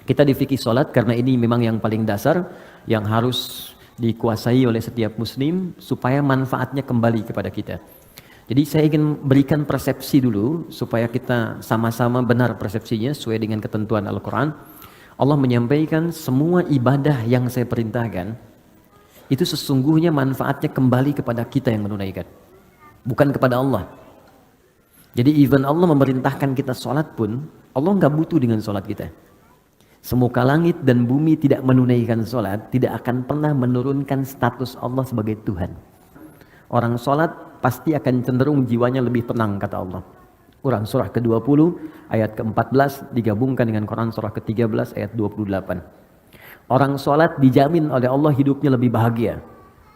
Kita di fikih sholat karena ini memang yang paling dasar yang harus dikuasai oleh setiap muslim supaya manfaatnya kembali kepada kita. Jadi saya ingin berikan persepsi dulu supaya kita sama-sama benar persepsinya sesuai dengan ketentuan Al-Quran. Allah menyampaikan semua ibadah yang saya perintahkan itu sesungguhnya manfaatnya kembali kepada kita yang menunaikan, bukan kepada Allah. Jadi even Allah memerintahkan kita sholat pun, Allah nggak butuh dengan sholat kita. Semuka langit dan bumi tidak menunaikan sholat, tidak akan pernah menurunkan status Allah sebagai Tuhan. Orang sholat pasti akan cenderung jiwanya lebih tenang, kata Allah. Quran surah ke-20 ayat ke-14 digabungkan dengan Quran surah ke-13 ayat 28. Orang sholat dijamin oleh Allah hidupnya lebih bahagia.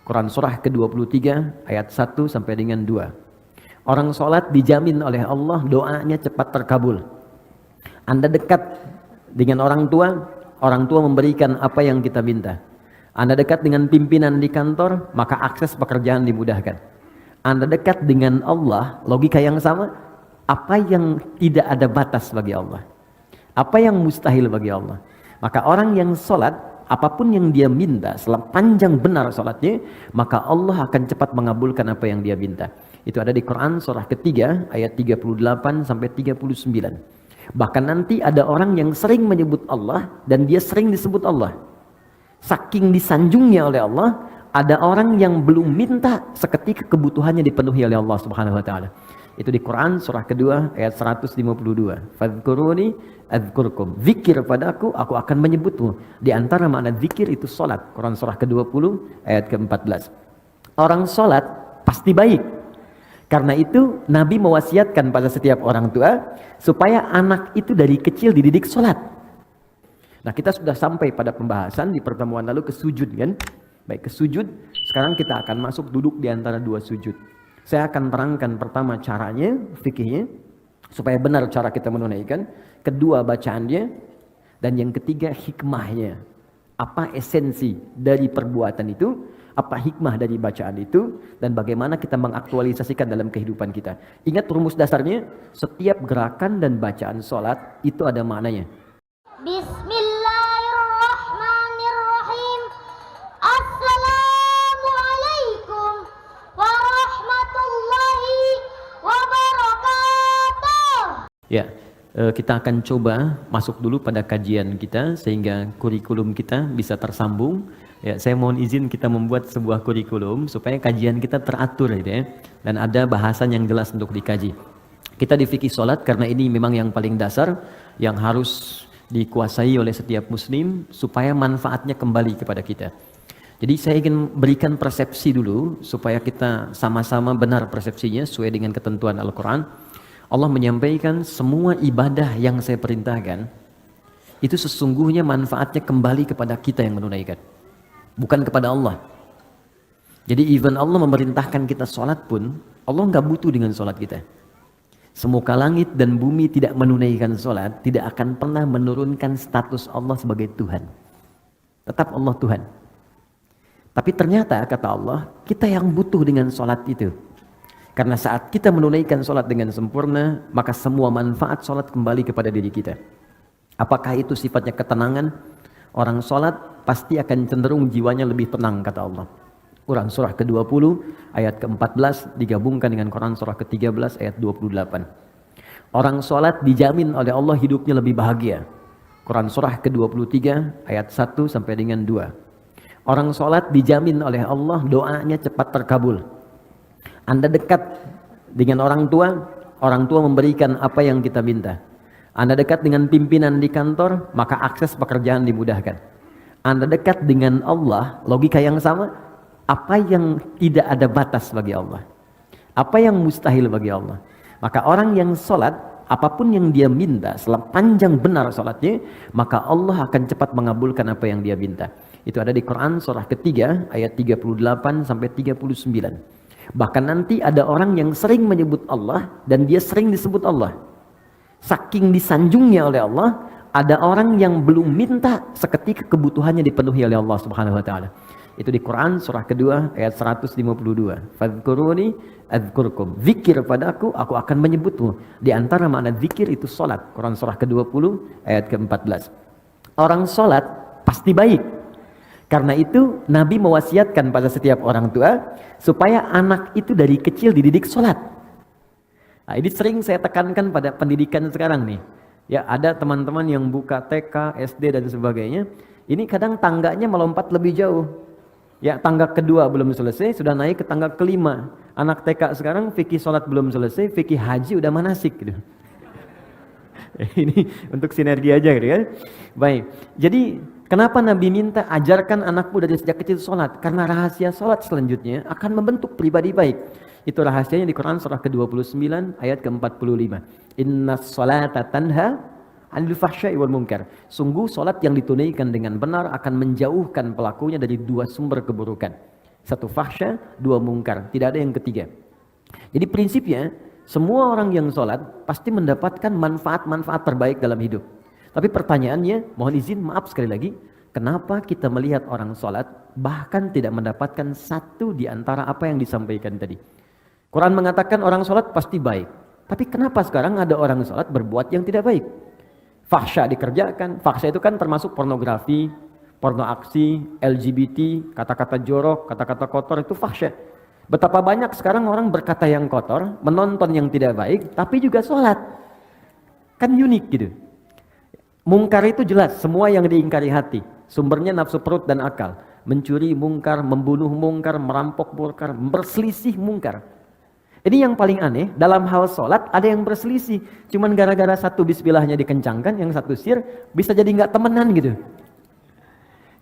Quran surah ke-23 ayat 1 sampai dengan 2. Orang sholat dijamin oleh Allah doanya cepat terkabul. Anda dekat dengan orang tua memberikan apa yang kita minta. Anda dekat dengan pimpinan di kantor, maka akses pekerjaan dimudahkan. Anda dekat dengan Allah, logika yang sama, apa yang tidak ada batas bagi Allah? Apa yang mustahil bagi Allah? Maka orang yang sholat, apapun yang dia minta, sepanjang benar sholatnya, maka Allah akan cepat mengabulkan apa yang dia minta. Itu ada di Quran surah ketiga ayat 38 sampai 39. Bahkan nanti ada orang yang sering menyebut Allah dan dia sering disebut Allah. Saking disanjungnya oleh Allah, ada orang yang belum minta seketika kebutuhannya dipenuhi oleh Allah Subhanahu wa taala. Itu di Quran surah kedua ayat 152. Fadhkuruni adzkurkum. Zikir padaku, aku akan menyebutmu. Di antara makna zikir itu salat. Quran surah ke-20 ayat ke-14. Orang salat pasti baik. Karena itu Nabi mewasiatkan pada setiap orang tua supaya anak itu dari kecil dididik sholat. Nah, kita sudah sampai pada pembahasan di pertemuan lalu ke sujud kan? Baik, ke sujud. Sekarang kita akan masuk duduk di antara dua sujud. Saya akan terangkan pertama caranya, fikihnya, supaya benar cara kita menunaikan. Kedua bacaannya. Dan yang ketiga hikmahnya. Apa esensi dari perbuatan itu? Apa hikmah dari bacaan itu, dan bagaimana kita mengaktualisasikan dalam kehidupan kita. Ingat rumus dasarnya, setiap gerakan dan bacaan sholat itu ada maknanya. Bismillahirrahmanirrahim. Assalamualaikum warahmatullahi wabarakatuh. Ya, kita akan coba masuk dulu pada kajian kita sehingga kurikulum kita bisa tersambung. Ya, saya mohon izin kita membuat sebuah kurikulum supaya kajian kita teratur gitu ya, dan ada bahasan yang jelas untuk dikaji. Kita di fikih sholat karena ini memang yang paling dasar yang harus dikuasai oleh setiap muslim supaya manfaatnya kembali kepada kita. Jadi saya ingin berikan persepsi dulu supaya kita sama-sama benar persepsinya sesuai dengan ketentuan Al-Quran. Allah menyampaikan semua ibadah yang saya perintahkan itu sesungguhnya manfaatnya kembali kepada kita yang menunaikan, bukan kepada Allah. Jadi even Allah memerintahkan kita sholat pun, Allah nggak butuh dengan sholat kita. Semuka langit dan bumi tidak menunaikan sholat, tidak akan pernah menurunkan status Allah sebagai Tuhan. Tetap Allah Tuhan. Tapi ternyata kata Allah, kita yang butuh dengan sholat itu. Karena saat kita menunaikan sholat dengan sempurna, maka semua manfaat sholat kembali kepada diri kita. Apakah itu sifatnya ketenangan? Orang sholat pasti akan cenderung jiwanya lebih tenang, kata Allah. Quran surah ke-20 ayat ke-14 digabungkan dengan Quran surah ke-13 ayat 28. Orang sholat dijamin oleh Allah hidupnya lebih bahagia. Quran surah ke-23 ayat 1 sampai dengan 2. Orang sholat dijamin oleh Allah doanya cepat terkabul. Anda dekat dengan orang tua memberikan apa yang kita minta. Anda dekat dengan pimpinan di kantor, maka akses pekerjaan dimudahkan. Anda dekat dengan Allah, logika yang sama, apa yang tidak ada batas bagi Allah? Apa yang mustahil bagi Allah? Maka orang yang sholat, apapun yang dia minta, sepanjang benar sholatnya, maka Allah akan cepat mengabulkan apa yang dia minta. Itu ada di Quran surah ketiga ayat 38 sampai 39. Bahkan nanti ada orang yang sering menyebut Allah dan dia sering disebut Allah. Saking disanjungnya oleh Allah, ada orang yang belum minta seketika kebutuhannya dipenuhi oleh Allah Subhanahu wa taala. Itu di Quran surah kedua ayat 152. Fadhkuruni adzkurkum. Zikir padaku, aku akan menyebutmu. Di antara makna zikir itu salat. Quran surah ke-20 ayat ke-14. orang sholat pasti baik. Karena itu Nabi mewasiatkan pada setiap orang tua supaya anak itu dari kecil dididik sholat. Nah, ini sering saya tekankan pada pendidikan sekarang nih. Ya, ada teman-teman yang buka TK, SD dan sebagainya. Ini kadang tangganya melompat lebih jauh. Ya, tangga kedua belum selesai, sudah naik ke tangga kelima. Anak TK sekarang fikih sholat belum selesai, fikih haji udah manasik gitu. Ini untuk sinergi aja gitu ya. Baik, jadi kenapa Nabi minta ajarkan anakmu dari sejak kecil sholat? Karena rahasia sholat selanjutnya akan membentuk pribadi baik. Itu rahasianya di Quran surah ke-29 ayat ke-45. Inna sholata tanha 'anil fahsya'i wal munkar. Sungguh sholat yang ditunaikan dengan benar akan menjauhkan pelakunya dari dua sumber keburukan. Satu fahsya, dua munkar. Tidak ada yang ketiga. Jadi prinsipnya semua orang yang sholat pasti mendapatkan manfaat-manfaat terbaik dalam hidup. Tapi pertanyaannya, mohon izin, maaf sekali lagi, kenapa kita melihat orang sholat bahkan tidak mendapatkan satu di antara apa yang disampaikan tadi? Quran mengatakan orang sholat pasti baik. Tapi kenapa sekarang ada orang sholat berbuat yang tidak baik? Fahsya dikerjakan. Fahsya itu kan termasuk pornografi, porno aksi, LGBT, kata-kata jorok, kata-kata kotor, itu fahsya. Betapa banyak sekarang orang berkata yang kotor, menonton yang tidak baik, tapi juga sholat. Kan unik gitu. Mungkar itu jelas, semua yang diingkari hati. Sumbernya nafsu perut dan akal. Mencuri mungkar, membunuh mungkar, merampok mungkar, berselisih mungkar. Ini yang paling aneh, dalam hal sholat ada yang berselisih. Cuman gara-gara satu bismillahnya dikencangkan, yang satu sir, bisa jadi nggak temenan gitu.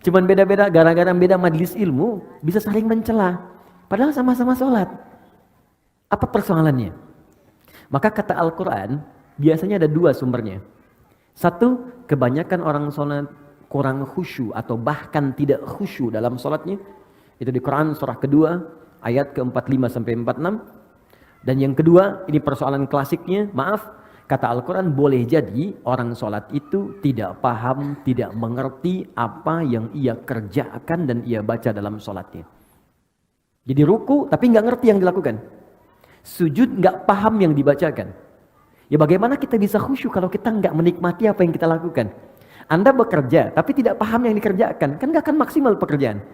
Cuman beda-beda, gara-gara beda majelis ilmu, bisa saling mencela. Padahal sama-sama sholat. Apa persoalannya? Maka kata Al-Quran, biasanya ada dua sumbernya. Satu, kebanyakan orang sholat kurang khusyuk atau bahkan tidak khusyuk dalam sholatnya. Itu di Quran surah kedua, ayat ke-45 sampai 46. Dan yang kedua, ini persoalan klasiknya, maaf, kata Al-Quran boleh jadi orang sholat itu tidak paham, tidak mengerti apa yang ia kerjakan dan ia baca dalam sholatnya. Jadi ruku tapi nggak ngerti yang dilakukan. Sujud nggak paham yang dibacakan. Ya bagaimana kita bisa khusyuk kalau kita nggak menikmati apa yang kita lakukan? Anda bekerja tapi tidak paham yang dikerjakan, kan nggak akan maksimal pekerjaan.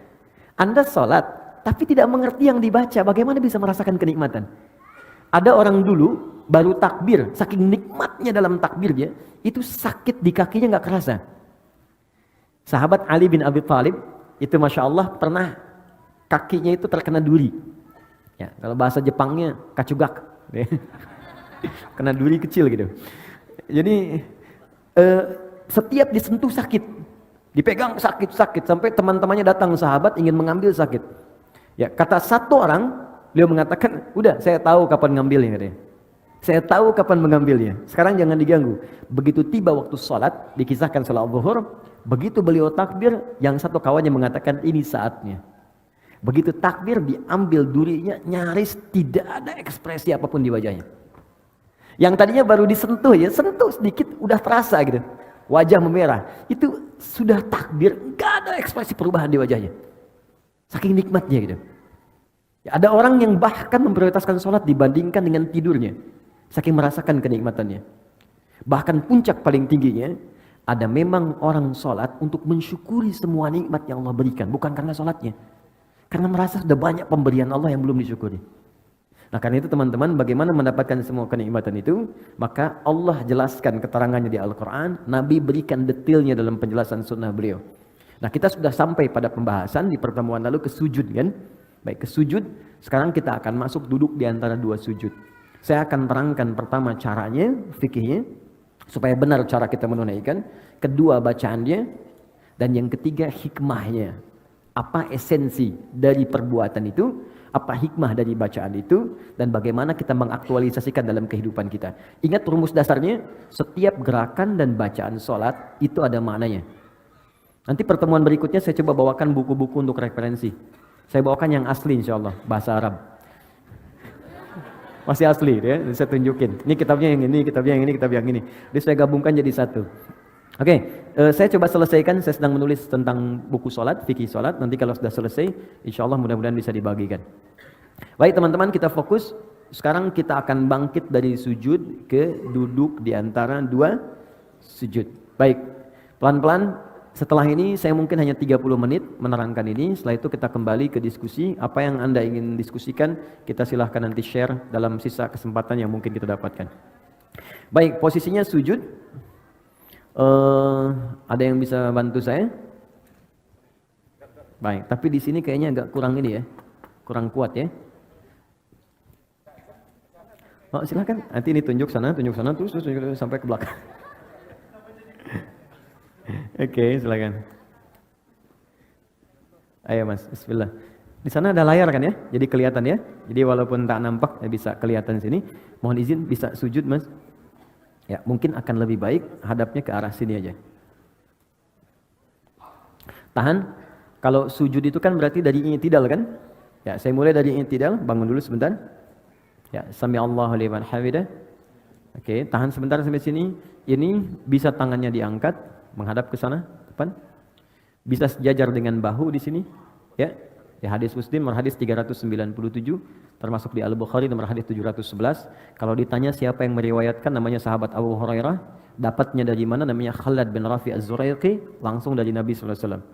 Anda sholat tapi tidak mengerti yang dibaca, bagaimana bisa merasakan kenikmatan? Ada orang dulu baru takbir, saking nikmatnya dalam takbirnya, itu sakit di kakinya nggak kerasa. Sahabat Ali bin Abi Thalib itu masya Allah pernah kakinya itu terkena duri. Ya, kalau bahasa Jepangnya kacugak, kena duri kecil gitu. Jadi setiap disentuh sakit, dipegang sakit sampai teman-temannya datang sahabat ingin mengambil sakit. Ya, kata satu orang, beliau mengatakan, udah saya tahu kapan ngambilnya katanya. Saya tahu kapan mengambilnya. Sekarang jangan diganggu. Begitu tiba waktu sholat, dikisahkan sholat zuhur, begitu beliau takbir, yang satu kawannya mengatakan ini saatnya. Begitu takbir diambil durinya, nyaris tidak ada ekspresi apapun di wajahnya. Yang tadinya baru disentuh ya, sentuh sedikit udah terasa gitu. Wajah memerah. Itu sudah takbir, nggak ada ekspresi perubahan di wajahnya. Saking nikmatnya gitu. Ya, ada orang yang bahkan memprioritaskan sholat dibandingkan dengan tidurnya. Saking merasakan kenikmatannya. Bahkan puncak paling tingginya, ada memang orang sholat untuk mensyukuri semua nikmat yang Allah berikan. Bukan karena sholatnya. Karena merasa sudah banyak pemberian Allah yang belum disyukuri. Nah karena itu teman-teman, bagaimana mendapatkan semua kenikmatan itu? Maka Allah jelaskan keterangannya di Al-Quran. Nabi berikan detailnya dalam penjelasan sunnah beliau. Nah kita sudah sampai pada pembahasan di pertemuan lalu ke sujud kan? Baik, ke sujud. Sekarang kita akan masuk duduk di antara dua sujud. Saya akan terangkan pertama caranya, fikihnya, supaya benar cara kita menunaikan. Kedua bacaannya. Dan yang ketiga hikmahnya. Apa esensi dari perbuatan itu? Apa hikmah dari bacaan itu? Dan bagaimana kita mengaktualisasikan dalam kehidupan kita. Ingat rumus dasarnya, setiap gerakan dan bacaan sholat itu ada maknanya. Nanti pertemuan berikutnya saya coba bawakan buku-buku untuk referensi. Saya bawakan yang asli insya Allah, bahasa Arab. Masih asli ya, saya tunjukin. Ini kitabnya yang ini, kitabnya yang ini, kitab yang ini. Jadi saya gabungkan jadi satu. Oke, saya coba selesaikan. Saya sedang menulis tentang buku sholat, fikih sholat. Nanti kalau sudah selesai, insya Allah mudah-mudahan bisa dibagikan. Baik teman-teman, kita fokus. Sekarang kita akan bangkit dari sujud ke duduk di antara dua sujud. Baik, pelan-pelan Setelah ini saya mungkin hanya 30 menit menerangkan ini. Setelah itu kita kembali ke diskusi. Apa yang Anda ingin diskusikan, kita silahkan nanti share dalam sisa kesempatan yang mungkin kita dapatkan. Baik, posisinya sujud. Ada yang bisa bantu saya? Baik, tapi di sini kayaknya agak kurang ini ya. Kurang kuat ya. Oh, silakan. Nanti ini tunjuk sana, terus tunjuk sampai ke belakang. Oke, silakan. Ayo Mas, bismillah. Di sana ada layar kan ya? Jadi kelihatan ya. Jadi walaupun tak nampak bisa kelihatan sini. Mohon izin bisa sujud Mas. Ya, mungkin akan lebih baik hadapnya ke arah sini aja. Tahan. Kalau sujud itu kan berarti dari i'tidal kan? Ya, saya mulai dari i'tidal, bangun dulu sebentar. Ya, sami Allahu liman hamidah. Oke, tahan sebentar sampai sini. Ini bisa tangannya diangkat menghadap ke sana, depan. Bisa sejajar dengan bahu di sini, ya. Di hadis Muslim nomor hadis 397, termasuk di Al-Bukhari nomor hadis 711. Kalau ditanya siapa yang meriwayatkan, namanya sahabat Abu Hurairah. Dapatnya dari mana? Namanya Khalad bin Rafi Az-Zuraiqi, langsung dari Nabi sallallahu alaihi wasallam.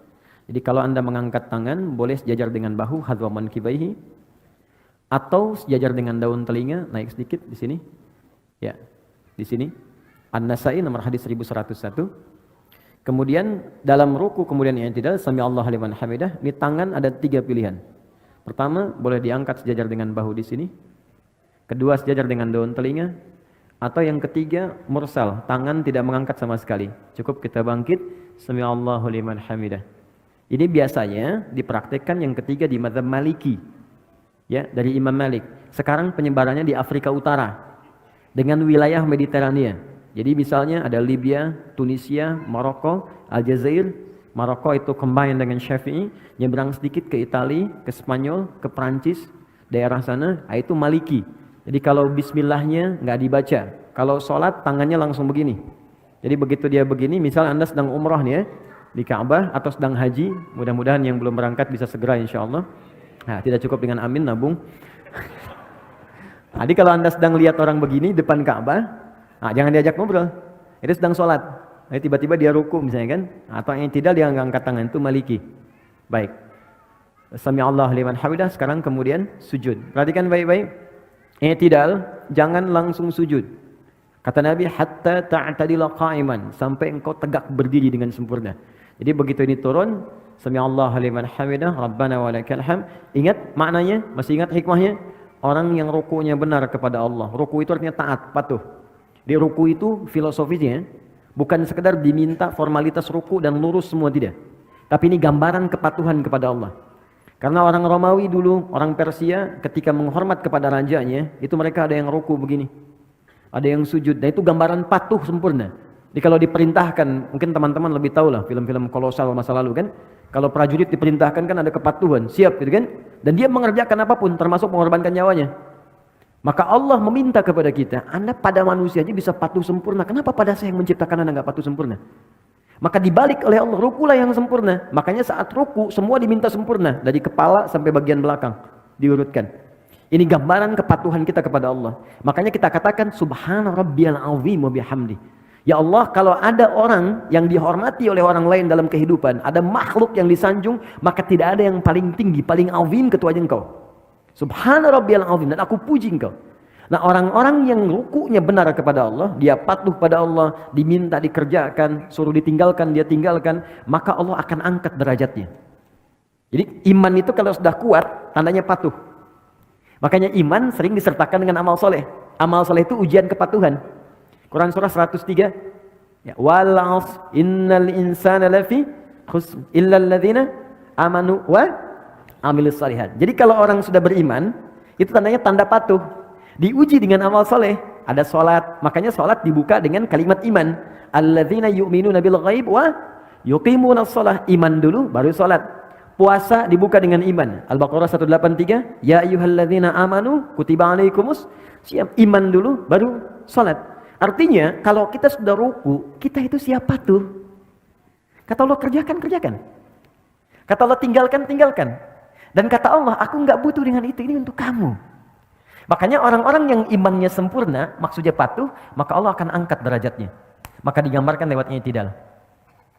Jadi kalau Anda mengangkat tangan, boleh sejajar dengan bahu, hadwa mankibaihi, atau sejajar dengan daun telinga, naik sedikit di sini. Ya, di sini. An-Nasa'i nomor hadis 1101. Kemudian dalam ruku kemudian i'tidal, sami Allahu liman hamidah. Ini tangan ada 3 pilihan. Pertama, boleh diangkat sejajar dengan bahu di sini. Kedua, sejajar dengan daun telinga. Atau yang ketiga, mursal, tangan tidak mengangkat sama sekali. Cukup kita bangkit, sami Allahu liman hamidah. Ini biasanya dipraktikkan yang ketiga di mazhab Maliki. Ya, dari Imam Malik. Sekarang penyebarannya di Afrika Utara dengan wilayah Mediterania. Jadi misalnya ada Libya, Tunisia, Maroko, Aljazair. Maroko itu combine dengan Syafi'i, nyebrang sedikit ke Italia, ke Spanyol, ke Prancis, daerah sana, itu Maliki. Jadi kalau bismillahnya nggak dibaca. Kalau sholat tangannya langsung begini. Jadi begitu dia begini, misal Anda sedang umrah nih ya, di Ka'bah atau sedang haji, mudah-mudahan yang belum berangkat bisa segera insya Allah. Nah, tidak cukup dengan amin, nabung. Jadi kalau Anda sedang lihat orang begini depan Ka'bah, nah, jangan diajak ngobrol. Itu sedang sholat. Nah, tiba-tiba dia ruku misalnya kan, atau yang tidak dia angkat tangan, itu Maliki. Baik. Sami Allah liman hamidah. Sekarang kemudian sujud. Perhatikan baik-baik. I'tidal, jangan langsung sujud. Kata Nabi, hatta ta'tadila qa'iman, sampai engkau tegak berdiri dengan sempurna. Jadi begitu ini turun, sami Allah liman hamidah, rabbana walakal hamd. Ingat maknanya? Masih ingat hikmahnya? Orang yang rukunya benar kepada Allah. Ruku itu artinya taat, patuh. Di ruku itu filosofisnya bukan sekedar diminta formalitas ruku dan lurus semua, tidak. Tapi ini gambaran kepatuhan kepada Allah. Karena orang Romawi dulu, orang Persia ketika menghormat kepada rajanya, itu mereka ada yang ruku begini. Ada yang sujud. Nah itu gambaran patuh sempurna. Jadi kalau diperintahkan, mungkin teman-teman lebih tahu lah film-film kolosal masa lalu kan. Kalau prajurit diperintahkan kan ada kepatuhan, siap gitu kan. Dan dia mengerjakan apapun termasuk mengorbankan nyawanya. Maka Allah meminta kepada kita, Anda pada manusia aja bisa patuh sempurna. Kenapa pada saya yang menciptakan Anda nggak patuh sempurna? Maka dibalik oleh Allah, rukulah yang sempurna. Makanya saat ruku semua diminta sempurna. Dari kepala sampai bagian belakang. Diurutkan. Ini gambaran kepatuhan kita kepada Allah. Makanya kita katakan, Subhana rabbiyal azim wa bihamdi. Ya Allah, kalau ada orang yang dihormati oleh orang lain dalam kehidupan, ada makhluk yang disanjung, maka tidak ada yang paling tinggi, paling azim kecuali engkau. Subhana rabbiyal azim, dan aku puji engkau. Nah orang-orang yang rukunya benar kepada Allah, dia patuh pada Allah, diminta dikerjakan, suruh ditinggalkan, dia tinggalkan, maka Allah akan angkat derajatnya. Jadi iman itu kalau sudah kuat, tandanya patuh. Makanya iman sering disertakan dengan amal soleh. Amal soleh itu ujian kepatuhan. Quran surah 103. Ya, wal 'asr innal insana lafi khusr illal ladzina amanu wa amilus shalihat. Jadi kalau orang sudah beriman, itu tandanya tanda patuh. Diuji dengan amal soleh. Ada sholat, makanya sholat dibuka dengan kalimat iman. Alladzina yu'minuna bil ghaib wa yuqimuna shalah. Iman dulu baru sholat. Puasa dibuka dengan iman. Al-Baqarah 183. Ya ayyuhalladzina amanu kutiba alaikumus siam. Iman dulu baru sholat. Artinya kalau kita sudah ruku, kita itu siap patuh. Kata Allah kerjakan, kerjakan. Kata Allah tinggalkan, tinggalkan. Dan kata Allah, aku enggak butuh dengan itu, ini untuk kamu. Makanya orang-orang yang imannya sempurna, maksudnya patuh, maka Allah akan angkat derajatnya. Maka digambarkan lewat i'tidal.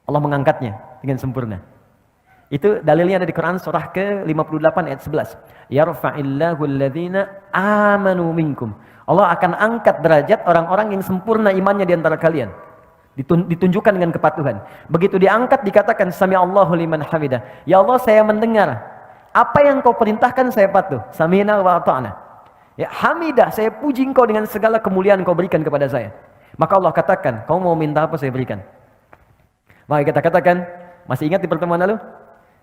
Allah mengangkatnya dengan sempurna. Itu dalilnya ada di Quran surah ke-58 ayat 11. Yarfa'illahu alladhina amanu minkum. Allah akan angkat derajat orang-orang yang sempurna imannya di antara kalian. Ditunjukkan dengan kepatuhan. Begitu diangkat dikatakan sami'allahu liman hamidah. Ya Allah, saya mendengar. Apa yang kau perintahkan saya patuh. Sami'na wa ata'na. Ya hamidah, saya puji engkau dengan segala kemuliaan kau berikan kepada saya. Maka Allah katakan, kau mau minta apa saya berikan. Maka kita katakan, masih ingat di pertemuan lalu?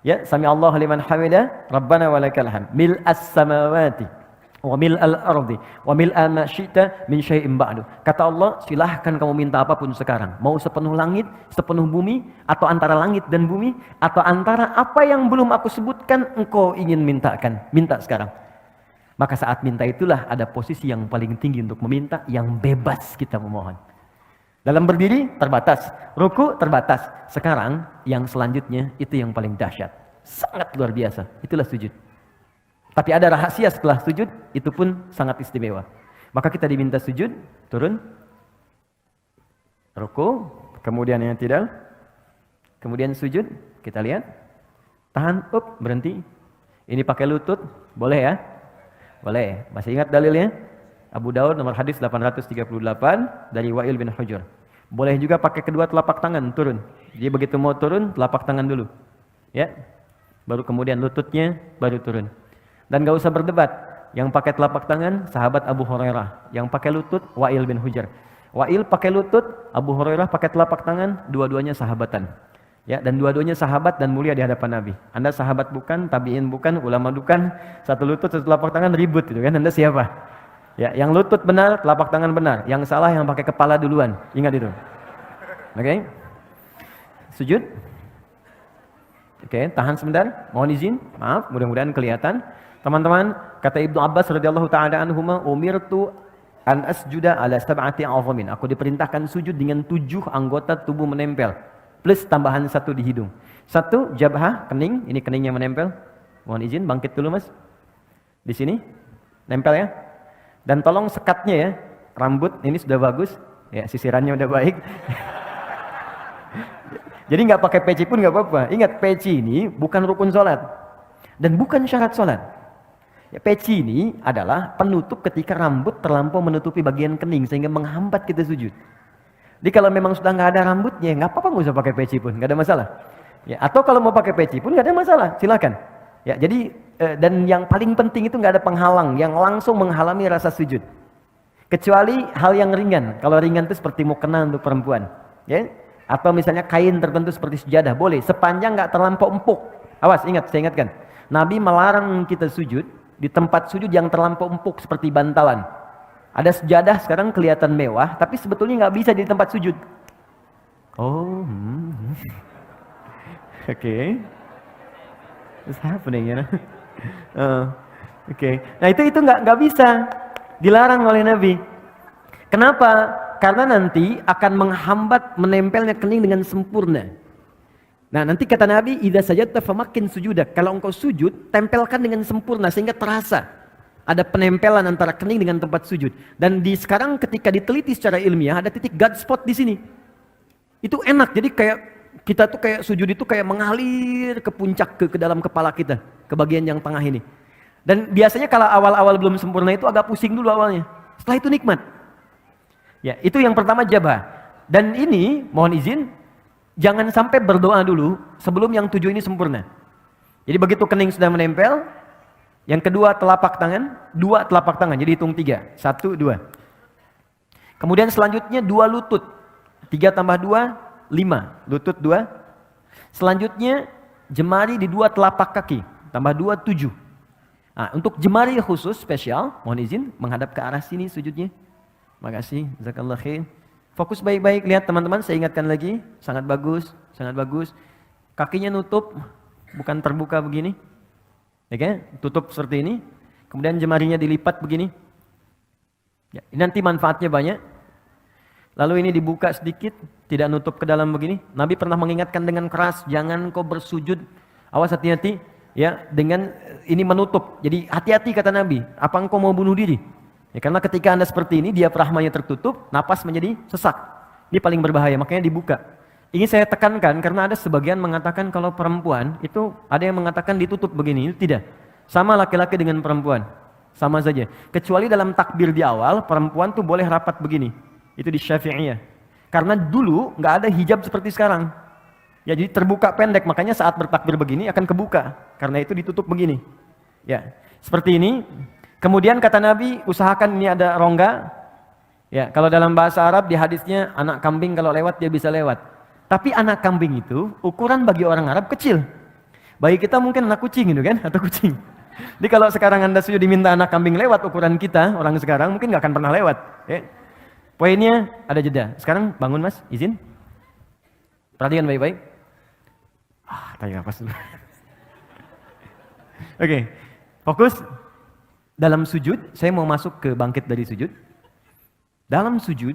Ya, sami'allahu liman hamidah, Rabbana walakal hamd. Mil'as samawati wa mil'al ardi wa mil'a ma syi'ta min syai'in ba'du. Kata Allah, silahkan kamu minta apapun sekarang. Mau sepenuh langit, sepenuh bumi, atau antara langit dan bumi, atau antara apa yang belum aku sebutkan engkau ingin mintakan. Minta sekarang. Maka saat minta itulah ada posisi yang paling tinggi untuk meminta, yang bebas kita memohon. Dalam berdiri terbatas, ruku terbatas. Sekarang yang selanjutnya itu yang paling dahsyat. Sangat luar biasa. Itulah sujud. Tapi ada rahasia setelah sujud, itu pun sangat istimewa. Maka kita diminta sujud, turun, ruku, kemudian yang tidak, kemudian sujud, kita lihat, tahan, berhenti. Ini pakai lutut, boleh ya? Boleh. Masih ingat dalilnya? Abu Daud nomor hadis 838 dari Wa'il bin Hujur. Boleh juga pakai kedua telapak tangan turun. Jadi begitu mau turun, telapak tangan dulu. Ya. Baru kemudian lututnya baru turun. Dan gak usah berdebat. Yang pakai telapak tangan sahabat Abu Hurairah, yang pakai lutut Wa'il bin Hujur. Wa'il pakai lutut, Abu Hurairah pakai telapak tangan, dua-duanya sahabatan. Ya, dan dua-duanya sahabat dan mulia di hadapan Nabi. Anda sahabat bukan, tabi'in bukan, ulama bukan, satu lutut satu telapak tangan ribut gitu kan. Anda siapa? Ya, yang lutut benar, telapak tangan benar. Yang salah yang pakai kepala duluan. Ingat itu. Oke. Sujud. Oke, tahan sebentar. Mohon izin. Maaf, mudah-mudahan kelihatan. Teman-teman, kata Ibnu Abbas radhiyallahu taala anhuma, umirtu an asjuda ala sab'ati a'zamin. Aku diperintahkan sujud dengan 7 anggota tubuh menempel. Plus tambahan 1 di hidung. 1 jabhah, kening. Ini keningnya menempel. Mohon izin, bangkit dulu mas. Di sini. Nempel ya. Dan tolong sekatnya ya, rambut ini sudah bagus, ya sisirannya udah baik. Jadi nggak pakai peci pun nggak apa-apa. Ingat, peci ini bukan rukun sholat dan bukan syarat sholat. Ya, peci ini adalah penutup ketika rambut terlampau menutupi bagian kening sehingga menghambat kita sujud. Jadi kalau memang sudah nggak ada rambutnya, nggak apa-apa, nggak usah pakai peci pun, nggak ada masalah. Ya, atau kalau mau pakai peci pun nggak ada masalah, silakan. Ya, jadi dan yang paling penting itu nggak ada penghalang yang langsung menghalangi rasa sujud. Kecuali hal yang ringan. Kalau ringan itu seperti mukena untuk perempuan, ya. Atau misalnya kain tertentu seperti sejadah, boleh sepanjang nggak terlampau empuk. Awas, ingat, saya ingatkan. Nabi melarang kita sujud di tempat sujud yang terlampau empuk seperti bantalan. Ada sejadah sekarang kelihatan mewah, tapi sebetulnya nggak bisa di tempat sujud. Oh, Oke. What's happening, you know? Oke. Nah itu nggak bisa, dilarang oleh Nabi. Kenapa? Karena nanti akan menghambat menempelnya kening dengan sempurna. Nah nanti kata Nabi, idza sajadta famakin sujudak. Kalau engkau sujud, tempelkan dengan sempurna sehingga terasa ada penempelan antara kening dengan tempat sujud. Dan sekarang ketika diteliti secara ilmiah ada titik God spot di sini. Itu enak. Jadi kayak kita tuh kayak sujud itu kayak mengalir ke puncak ke dalam kepala kita, ke bagian yang tengah ini. Dan biasanya kalau awal-awal belum sempurna itu agak pusing dulu awalnya. Setelah itu nikmat. Ya, itu yang pertama jabah. Dan ini mohon izin, jangan sampai berdoa dulu sebelum yang 7 ini sempurna. Jadi begitu kening sudah menempel, yang kedua telapak tangan, 2 telapak tangan, jadi hitung 3, 1, 2. Kemudian selanjutnya 2 lutut, 3 tambah 2, 5, lutut 2. Selanjutnya jemari di 2 telapak kaki, tambah 2, 7. Nah, untuk jemari khusus spesial, mohon izin menghadap ke arah sini sujudnya. Makasih, jazakallah khair. Fokus baik-baik, lihat teman-teman, saya ingatkan lagi, sangat bagus, sangat bagus. Kakinya nutup, bukan terbuka begini. Oke, tutup seperti ini. Kemudian jemarinya dilipat begini. Ya, nanti manfaatnya banyak. Lalu ini dibuka sedikit, tidak nutup ke dalam begini. Nabi pernah mengingatkan dengan keras, jangan kau bersujud, awas hati-hati, ya, dengan ini menutup. Jadi hati-hati kata Nabi, apa engkau mau bunuh diri? Ya, karena ketika Anda seperti ini, diafragmanya tertutup, napas menjadi sesak. Ini paling berbahaya, makanya dibuka. Ini saya tekankan karena ada sebagian mengatakan kalau perempuan itu ada yang mengatakan ditutup begini, itu tidak. Sama laki-laki dengan perempuan, sama saja. Kecuali dalam takbir di awal, perempuan tuh boleh rapat begini. Itu di Syafi'iyah. Karena dulu nggak ada hijab seperti sekarang. Ya jadi terbuka pendek, makanya saat bertakbir begini akan kebuka. Karena itu ditutup begini. Ya, seperti ini. Kemudian kata Nabi, usahakan ini ada rongga. Ya, kalau dalam bahasa Arab di hadisnya anak kambing kalau lewat dia bisa lewat. Tapi anak kambing itu ukuran bagi orang Arab kecil. Bagi kita mungkin anak kucing gitu kan, atau kucing. Jadi kalau sekarang Anda sudah diminta anak kambing lewat ukuran kita, orang sekarang mungkin nggak akan pernah lewat. Ya. Poinnya ada jeda. Sekarang bangun Mas, izin. Perhatikan baik-baik. Tadi nafas dulu. Oke, fokus. Dalam sujud, saya mau masuk ke bangkit dari sujud. Dalam sujud,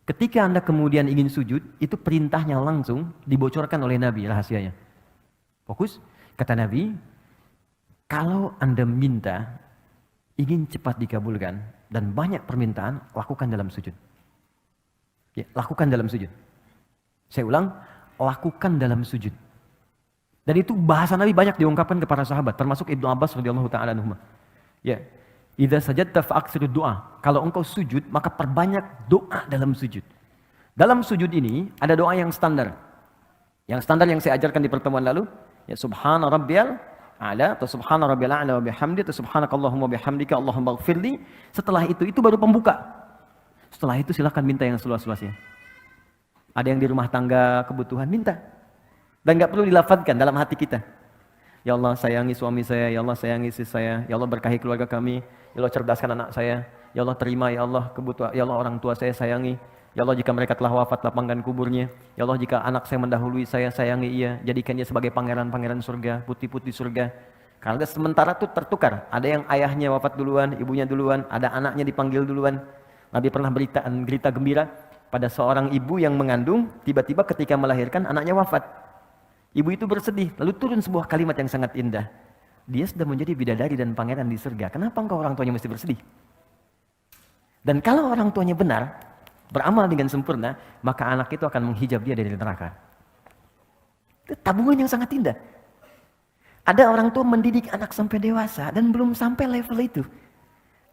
ketika Anda kemudian ingin sujud, itu perintahnya langsung dibocorkan oleh Nabi rahasianya. Fokus, kata Nabi, kalau Anda minta, ingin cepat dikabulkan, dan banyak permintaan, lakukan dalam sujud. Ya, lakukan dalam sujud. Saya ulang, lakukan dalam sujud. Dan itu bahasa Nabi banyak diungkapkan kepada sahabat, termasuk Ibnu Abbas radhiyallahu taala anhuma. Ya, idza sajadta fa'aksiru doa. Kalau engkau sujud, maka perbanyak doa dalam sujud. Dalam sujud ini ada doa yang standar. Yang standar yang saya ajarkan di pertemuan lalu, ya subhana rabbiyal a'la atau subhana rabbiyal a'la wa bihamdi atau subhanakallahumma bihamdika Allahumma ighfirli. Setelah itu baru pembuka. Setelah itu silakan minta yang seluas-luasnya. Ada yang di rumah tangga kebutuhan, minta. Dan enggak perlu dilafadzkan dalam hati kita. Ya Allah sayangi suami saya, ya Allah sayangi istri saya, ya Allah berkahi keluarga kami, ya Allah cerdaskan anak saya, ya Allah terima ya Allah kebutuhan, ya Allah orang tua saya sayangi, ya Allah jika mereka telah wafat lapangkan kuburnya, ya Allah jika anak saya mendahului saya sayangi ia, jadikan dia sebagai pangeran-pangeran surga, putih-putih surga. Karena sementara itu tertukar, ada yang ayahnya wafat duluan, ibunya duluan, ada anaknya dipanggil duluan. Nabi pernah berita gembira pada seorang ibu yang mengandung, tiba-tiba ketika melahirkan anaknya wafat. Ibu itu bersedih, lalu turun sebuah kalimat yang sangat indah. Dia sudah menjadi bidadari dan pangeran di surga. Kenapa engkau orang tuanya mesti bersedih? Dan kalau orang tuanya benar, beramal dengan sempurna, maka anak itu akan menghijab dia dari neraka. Itu tabungan yang sangat indah. Ada orang tua mendidik anak sampai dewasa dan belum sampai level itu.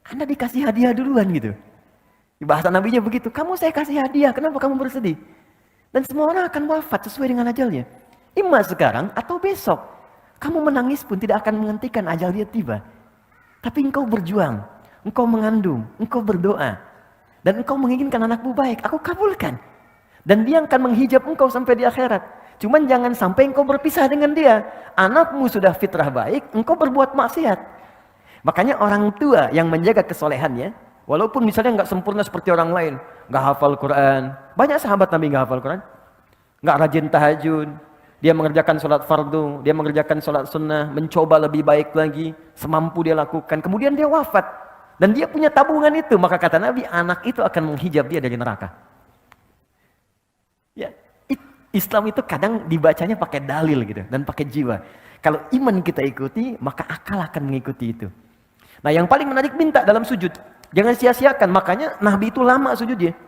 Anda dikasih hadiah duluan gitu. Di bahasa nabinya begitu, kamu saya kasih hadiah, kenapa kamu bersedih? Dan semua orang akan wafat sesuai dengan ajalnya. Imma sekarang atau besok. Kamu menangis pun tidak akan menghentikan ajal dia tiba. Tapi engkau berjuang, engkau mengandung, engkau berdoa. Dan engkau menginginkan anakmu baik, aku kabulkan. Dan dia akan menghijab engkau sampai di akhirat. Cuman jangan sampai engkau berpisah dengan dia. Anakmu sudah fitrah baik, engkau berbuat maksiat. Makanya orang tua yang menjaga kesolehannya, walaupun misalnya nggak sempurna seperti orang lain, nggak hafal Quran. Banyak sahabat Nabi nggak hafal Quran. Nggak rajin tahajud. Dia mengerjakan sholat fardu, dia mengerjakan sholat sunnah, mencoba lebih baik lagi, semampu dia lakukan. Kemudian dia wafat. Dan dia punya tabungan itu. Maka kata Nabi, anak itu akan menghijab dia dari neraka. Ya, Islam itu kadang dibacanya pakai dalil gitu, dan pakai jiwa. Kalau iman kita ikuti, maka akal akan mengikuti itu. Nah yang paling menarik minta dalam sujud. Jangan sia-siakan, makanya Nabi itu lama sujudnya.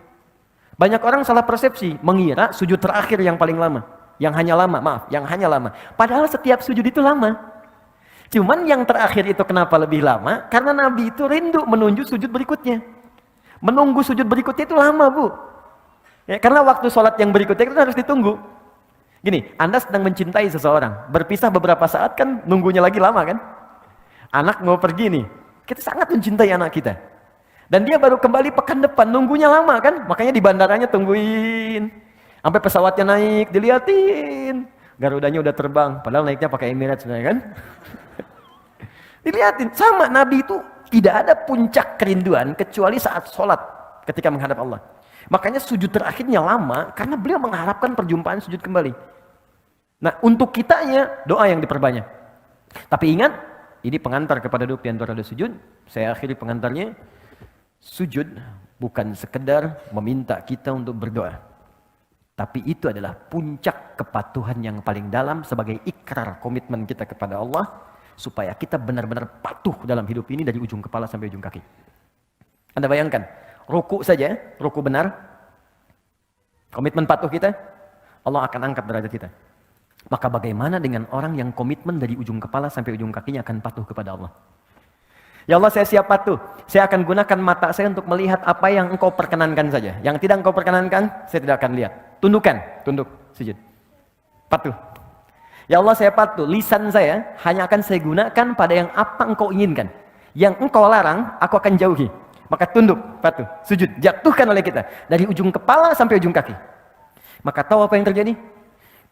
Banyak orang salah persepsi, mengira sujud terakhir yang paling lama. Yang hanya lama. Padahal setiap sujud itu lama. Cuman yang terakhir itu kenapa lebih lama? Karena Nabi itu rindu menuju sujud berikutnya. Menunggu sujud berikutnya itu lama, Bu. Ya, karena waktu sholat yang berikutnya itu harus ditunggu. Gini, Anda sedang mencintai seseorang. Berpisah beberapa saat kan nunggunya lagi lama kan? Anak mau pergi nih. Kita sangat mencintai anak kita. Dan dia baru kembali pekan depan. Nunggunya lama kan? Makanya di bandaranya tungguin. Sampai pesawatnya naik, diliatin. Garudanya udah terbang, padahal naiknya pakai Emirates sebenarnya kan. Diliatin, sama Nabi itu tidak ada puncak kerinduan kecuali saat sholat ketika menghadap Allah. Makanya sujud terakhirnya lama karena beliau mengharapkan perjumpaan sujud kembali. Nah untuk kitanya doa yang diperbanyak. Tapi ingat, ini pengantar kepada doa antara ada sujud. Saya akhiri pengantarnya. Sujud bukan sekedar meminta kita untuk berdoa. Tapi itu adalah puncak kepatuhan yang paling dalam sebagai ikrar komitmen kita kepada Allah supaya kita benar-benar patuh dalam hidup ini dari ujung kepala sampai ujung kaki. Anda bayangkan, ruku saja, ruku benar, komitmen patuh kita, Allah akan angkat derajat kita. Maka bagaimana dengan orang yang komitmen dari ujung kepala sampai ujung kakinya akan patuh kepada Allah? Ya Allah, saya siap patuh. Saya akan gunakan mata saya untuk melihat apa yang Engkau perkenankan saja. Yang tidak Engkau perkenankan, saya tidak akan lihat. Tunduk, sujud. Patuh. Ya Allah, saya patuh. Lisan saya hanya akan saya gunakan pada yang apa Engkau inginkan. Yang Engkau larang, aku akan jauhi. Maka tunduk, patuh, sujud. Jatuhkan oleh kita. Dari ujung kepala sampai ujung kaki. Maka tahu apa yang terjadi?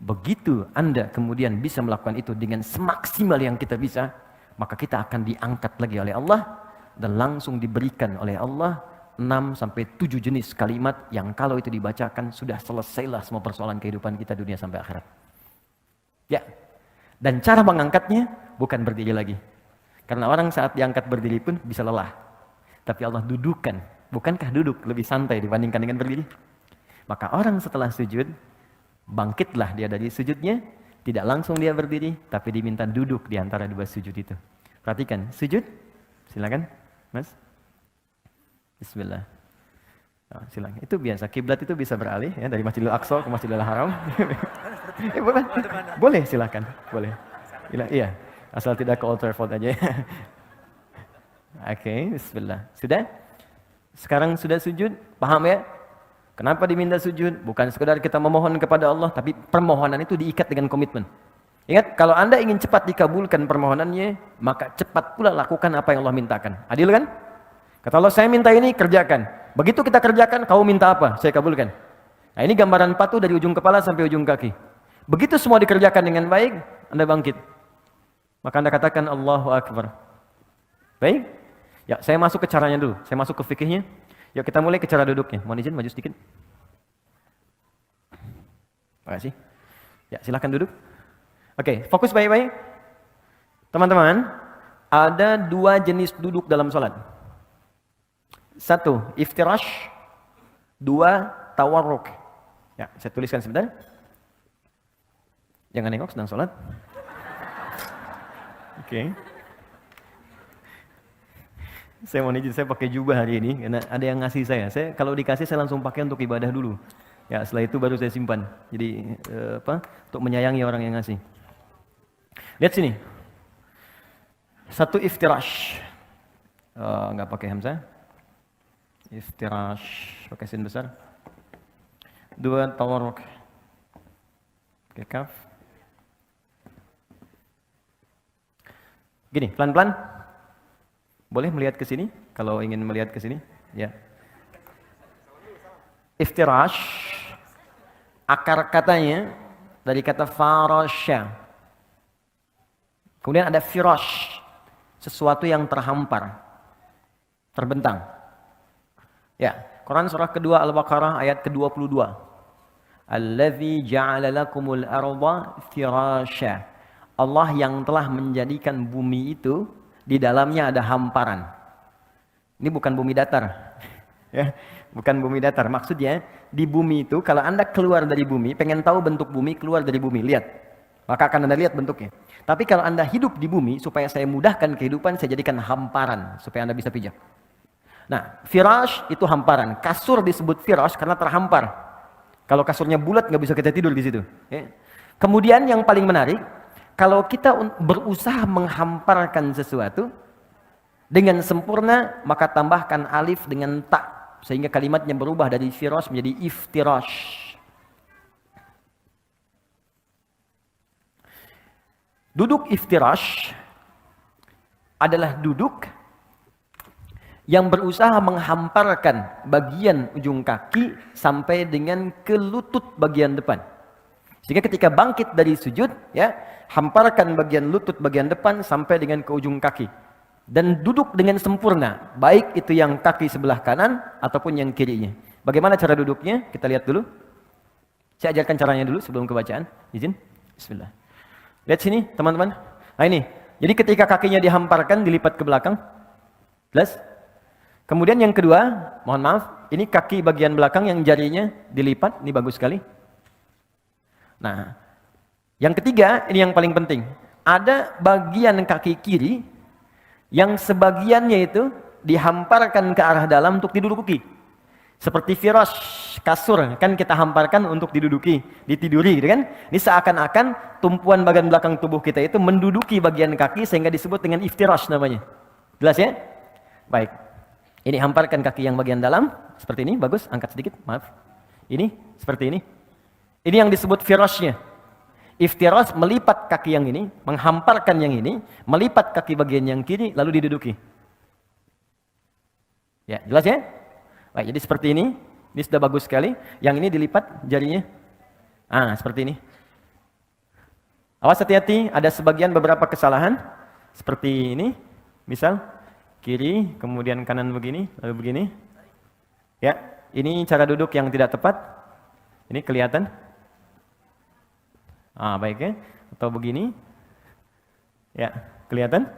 Begitu Anda kemudian bisa melakukan itu dengan semaksimal yang kita bisa, maka kita akan diangkat lagi oleh Allah dan langsung diberikan oleh Allah 6-7 jenis kalimat yang kalau itu dibacakan sudah selesailah semua persoalan kehidupan kita dunia sampai akhirat. Ya. Dan cara mengangkatnya bukan berdiri lagi. Karena orang saat diangkat berdiri pun bisa lelah. Tapi Allah dudukkan. Bukankah duduk lebih santai dibandingkan dengan berdiri? Maka orang setelah sujud, bangkitlah dia dari sujudnya, tidak langsung dia berdiri, tapi diminta duduk di antara dua sujud itu. Perhatikan, sujud, silakan, Mas. Bismillah. Oh, silakan. Itu biasa, kiblat itu bisa beralih ya dari Masjidil Aqsa ke Masjidil Haram. Boleh, silakan, boleh. Iya, asal tidak ke Old Trafford aja. Oke, Bismillah. Sudah? Sekarang sudah sujud, paham ya? Kenapa diminta sujud? Bukan sekedar kita memohon kepada Allah, tapi permohonan itu diikat dengan komitmen. Ingat, kalau Anda ingin cepat dikabulkan permohonannya, maka cepat pula lakukan apa yang Allah mintakan. Adil kan? Kata Allah, saya minta ini, kerjakan. Begitu kita kerjakan, kamu minta apa? Saya kabulkan. Nah, ini gambaran patuh dari ujung kepala sampai ujung kaki. Begitu semua dikerjakan dengan baik, Anda bangkit. Maka Anda katakan, Allahu Akbar. Baik? Ya, saya masuk ke caranya dulu. Saya masuk ke fikihnya. Yuk kita mulai ke cara duduknya. Mohon izin maju sedikit. Terima kasih. Ya, silahkan duduk. Oke, fokus baik-baik. Teman-teman, ada dua jenis duduk dalam sholat. Satu, iftirash. Dua, tawarruk. Ya, saya tuliskan sebentar. Jangan nengok sedang sholat. Oke. Saya mau izin, saya pakai jubah hari ini karena ada yang ngasih saya. Kalau dikasih saya langsung pakai untuk ibadah dulu. Ya, setelah itu baru saya simpan. Jadi untuk menyayangi orang yang ngasih. Lihat sini. Satu iftirash. Enggak pakai hamzah. Iftirash pakai sin besar. Dua, tawarruk. Pakai kaf. Gini, pelan-pelan. Boleh melihat ke sini kalau ingin melihat ke sini, ya. Iftirash akar katanya dari kata farasya. Kemudian ada firash, sesuatu yang terhampar, terbentang. Ya, Quran surah kedua Al-Baqarah ayat ke-22. Allazi ja'ala lakumul arda firasya. Allah yang telah menjadikan bumi itu di dalamnya ada hamparan. Ini bukan bumi datar. Ya, bukan bumi datar. Maksudnya di bumi itu kalau Anda keluar dari bumi, pengen tahu bentuk bumi, keluar dari bumi, lihat. Maka akan Anda lihat bentuknya. Tapi kalau Anda hidup di bumi, supaya saya mudahkan kehidupan, saya jadikan hamparan supaya Anda bisa pijak. Nah, firash itu hamparan. Kasur disebut firash karena terhampar. Kalau kasurnya bulat nggak bisa kita tidur di situ. Ya. Kemudian yang paling menarik, kalau kita berusaha menghamparkan sesuatu dengan sempurna, maka tambahkan alif dengan ta, sehingga kalimatnya berubah dari firash menjadi iftirash. Duduk iftirash adalah duduk yang berusaha menghamparkan bagian ujung kaki sampai dengan ke lutut bagian depan. Sehingga ketika bangkit dari sujud, ya, hamparkan bagian lutut bagian depan sampai dengan ke ujung kaki. Dan duduk dengan sempurna, baik itu yang kaki sebelah kanan ataupun yang kirinya. Bagaimana cara duduknya? Kita lihat dulu. Saya ajarkan caranya dulu sebelum kebacaan. Izin. Bismillah. Lihat sini, teman-teman. Nah ini. Jadi ketika kakinya dihamparkan, dilipat ke belakang. Jelas? Kemudian yang kedua, mohon maaf, ini kaki bagian belakang yang jarinya dilipat. Ini bagus sekali. Nah, yang ketiga, ini yang paling penting. Ada bagian kaki kiri yang sebagiannya itu dihamparkan ke arah dalam untuk diduduki. Seperti firash, kasur kan kita hamparkan untuk diduduki, ditiduri gitu kan. Ini seakan-akan tumpuan bagian belakang tubuh kita itu menduduki bagian kaki sehingga disebut dengan iftirash namanya. Jelas ya? Baik. Ini hamparkan kaki yang bagian dalam seperti ini, bagus, angkat sedikit, maaf. Ini seperti ini. Ini yang disebut firashnya. Iftirash melipat kaki yang ini, menghamparkan yang ini, melipat kaki bagian yang kiri lalu diduduki. Ya, jelas ya? Baik, jadi seperti ini sudah bagus sekali. Yang ini dilipat jarinya. Seperti ini. Awas hati-hati, ada sebagian beberapa kesalahan. Seperti ini, misal kiri, kemudian kanan begini, lalu begini. Ya, ini cara duduk yang tidak tepat. Ini kelihatan. Baik ya. Atau begini. Ya, kelihatan.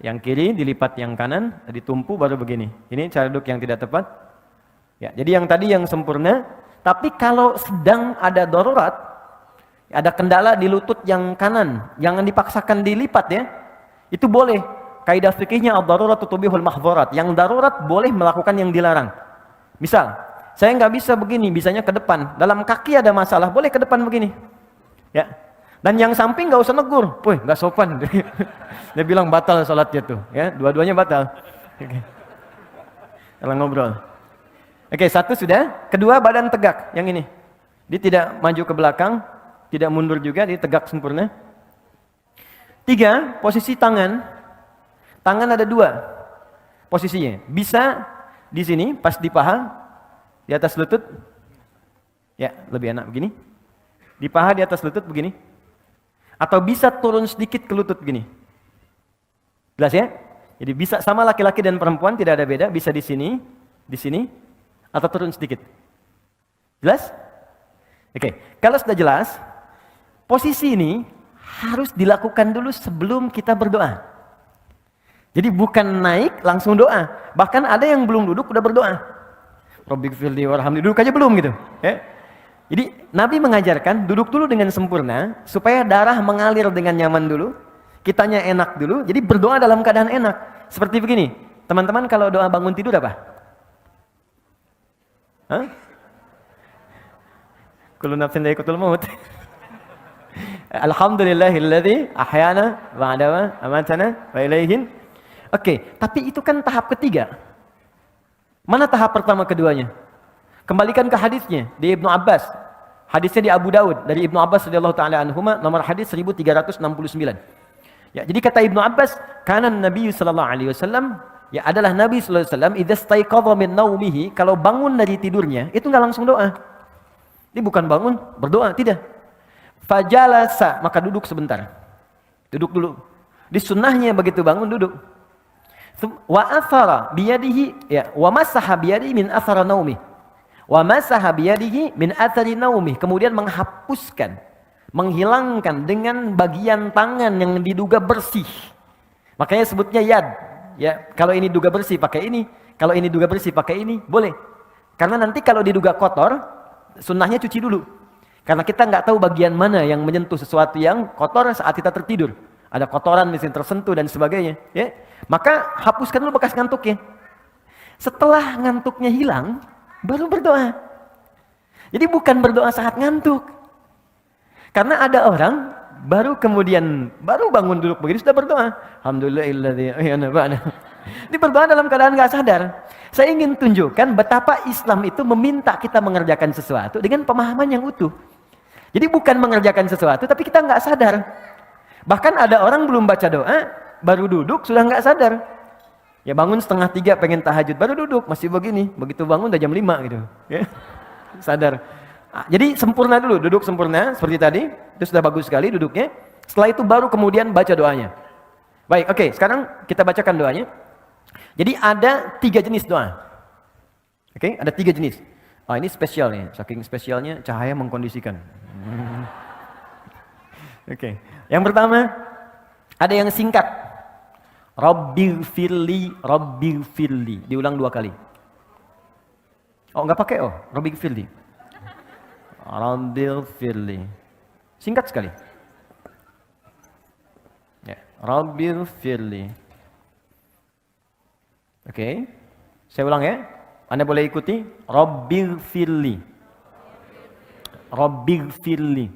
Yang kiri dilipat yang kanan, ditumpu baru begini. Ini cara duduk yang tidak tepat. Ya, jadi yang tadi yang sempurna, tapi kalau sedang ada darurat, ada kendala di lutut yang kanan, jangan dipaksakan dilipat ya. Itu boleh. Kaidah fikihnya ad-darurat tubihul mahdzurat. Yang darurat boleh melakukan yang dilarang. Misal, saya nggak bisa begini, bisanya ke depan. Dalam kaki ada masalah, boleh ke depan begini. Ya. Dan yang samping nggak usah negur. Woi, nggak sopan. Dia bilang batal salatnya tuh, ya. Dua-duanya batal. Oke. Kalau ngobrol. Oke, satu sudah. Kedua, badan tegak. Yang ini. Dia tidak maju ke belakang, tidak mundur juga, dia tegak sempurna. Tiga, posisi tangan. Tangan ada dua posisinya. Bisa di sini, pas di paha, di atas lutut. Ya, lebih enak begini. Di paha, di atas lutut begini. Atau bisa turun sedikit ke lutut begini. Jelas ya? Jadi bisa sama laki-laki dan perempuan, tidak ada beda. Bisa di sini, atau turun sedikit. Jelas? Oke, kalau sudah jelas, posisi ini harus dilakukan dulu sebelum kita berdoa. Jadi bukan naik langsung doa. Bahkan ada yang belum duduk udah berdoa. Rabbighfirli warhamni, duduk aja belum gitu. Ya. Jadi Nabi mengajarkan duduk dulu dengan sempurna supaya darah mengalir dengan nyaman dulu, kitanya enak dulu. Jadi berdoa dalam keadaan enak. Seperti begini, teman-teman kalau doa bangun tidur apa? Kullu nafsin dha'iqatul maut. Alhamdulillahilladzi ahyana ba'da ma amatana wa ilaihin. Oke, tapi itu kan tahap ketiga. Mana tahap pertama keduanya? Kembalikan ke hadisnya di Ibnu Abbas. Hadisnya di Abu Daud dari Ibnu Abbas radhiyallahu taala anhuma, nomor hadis 1369. Ya, jadi kata Ibnu Abbas, kana Nabi sallallahu alaihi wasallam, ya adalah Nabi sallallahu alaihi wasallam idza staiqadha min naumihi, kalau bangun dari tidurnya itu enggak langsung doa. Ini bukan bangun berdoa, tidak. Fajalasa, maka duduk sebentar. Duduk dulu. Di sunnahnya begitu bangun duduk. Wa athara biyadihi, ya, wa masaha biyadihi min athara naumi. Wa masaha biyadihi min athari naumi. Kemudian menghapuskan, menghilangkan dengan bagian tangan yang diduga bersih. Makanya sebutnya yad. Ya, kalau ini duga bersih pakai ini, kalau ini duga bersih pakai ini, boleh. Karena nanti kalau diduga kotor, sunnahnya cuci dulu. Karena kita nggak tahu bagian mana yang menyentuh sesuatu yang kotor saat kita tertidur. Ada kotoran misalnya tersentuh dan sebagainya. Ya, maka hapuskan dulu bekas ngantuknya. Setelah ngantuknya hilang, baru berdoa. Jadi bukan berdoa saat ngantuk. Karena ada orang baru bangun duduk begini sudah berdoa. Alhamdulillahilladzi ahyana ba'da. Ini berdoa dalam keadaan nggak sadar. Saya ingin tunjukkan betapa Islam itu meminta kita mengerjakan sesuatu dengan pemahaman yang utuh. Jadi bukan mengerjakan sesuatu tapi kita nggak sadar. Bahkan ada orang belum baca doa, baru duduk sudah nggak sadar. Ya bangun 2:30 pengen tahajud, baru duduk masih begini. Begitu bangun udah jam 5 gitu. Ya. Sadar. Jadi sempurna dulu, duduk sempurna seperti tadi. Itu sudah bagus sekali duduknya. Setelah itu baru kemudian baca doanya. Baik, oke, sekarang kita bacakan doanya. Jadi ada 3 jenis doa. Oke, ada 3 jenis. Ini spesial nih, saking spesialnya cahaya mengkondisikan. Oke. Yang pertama, ada yang singkat. Rabbighfirli, Rabbighfirli. Diulang 2 kali. Oh, enggak pakai Rabbighfirli. Rabbighfirli. Singkat sekali. Ya, Rabbighfirli. Oke. Saya ulang ya. Anda boleh ikuti. Rabbighfirli. Rabbighfirli.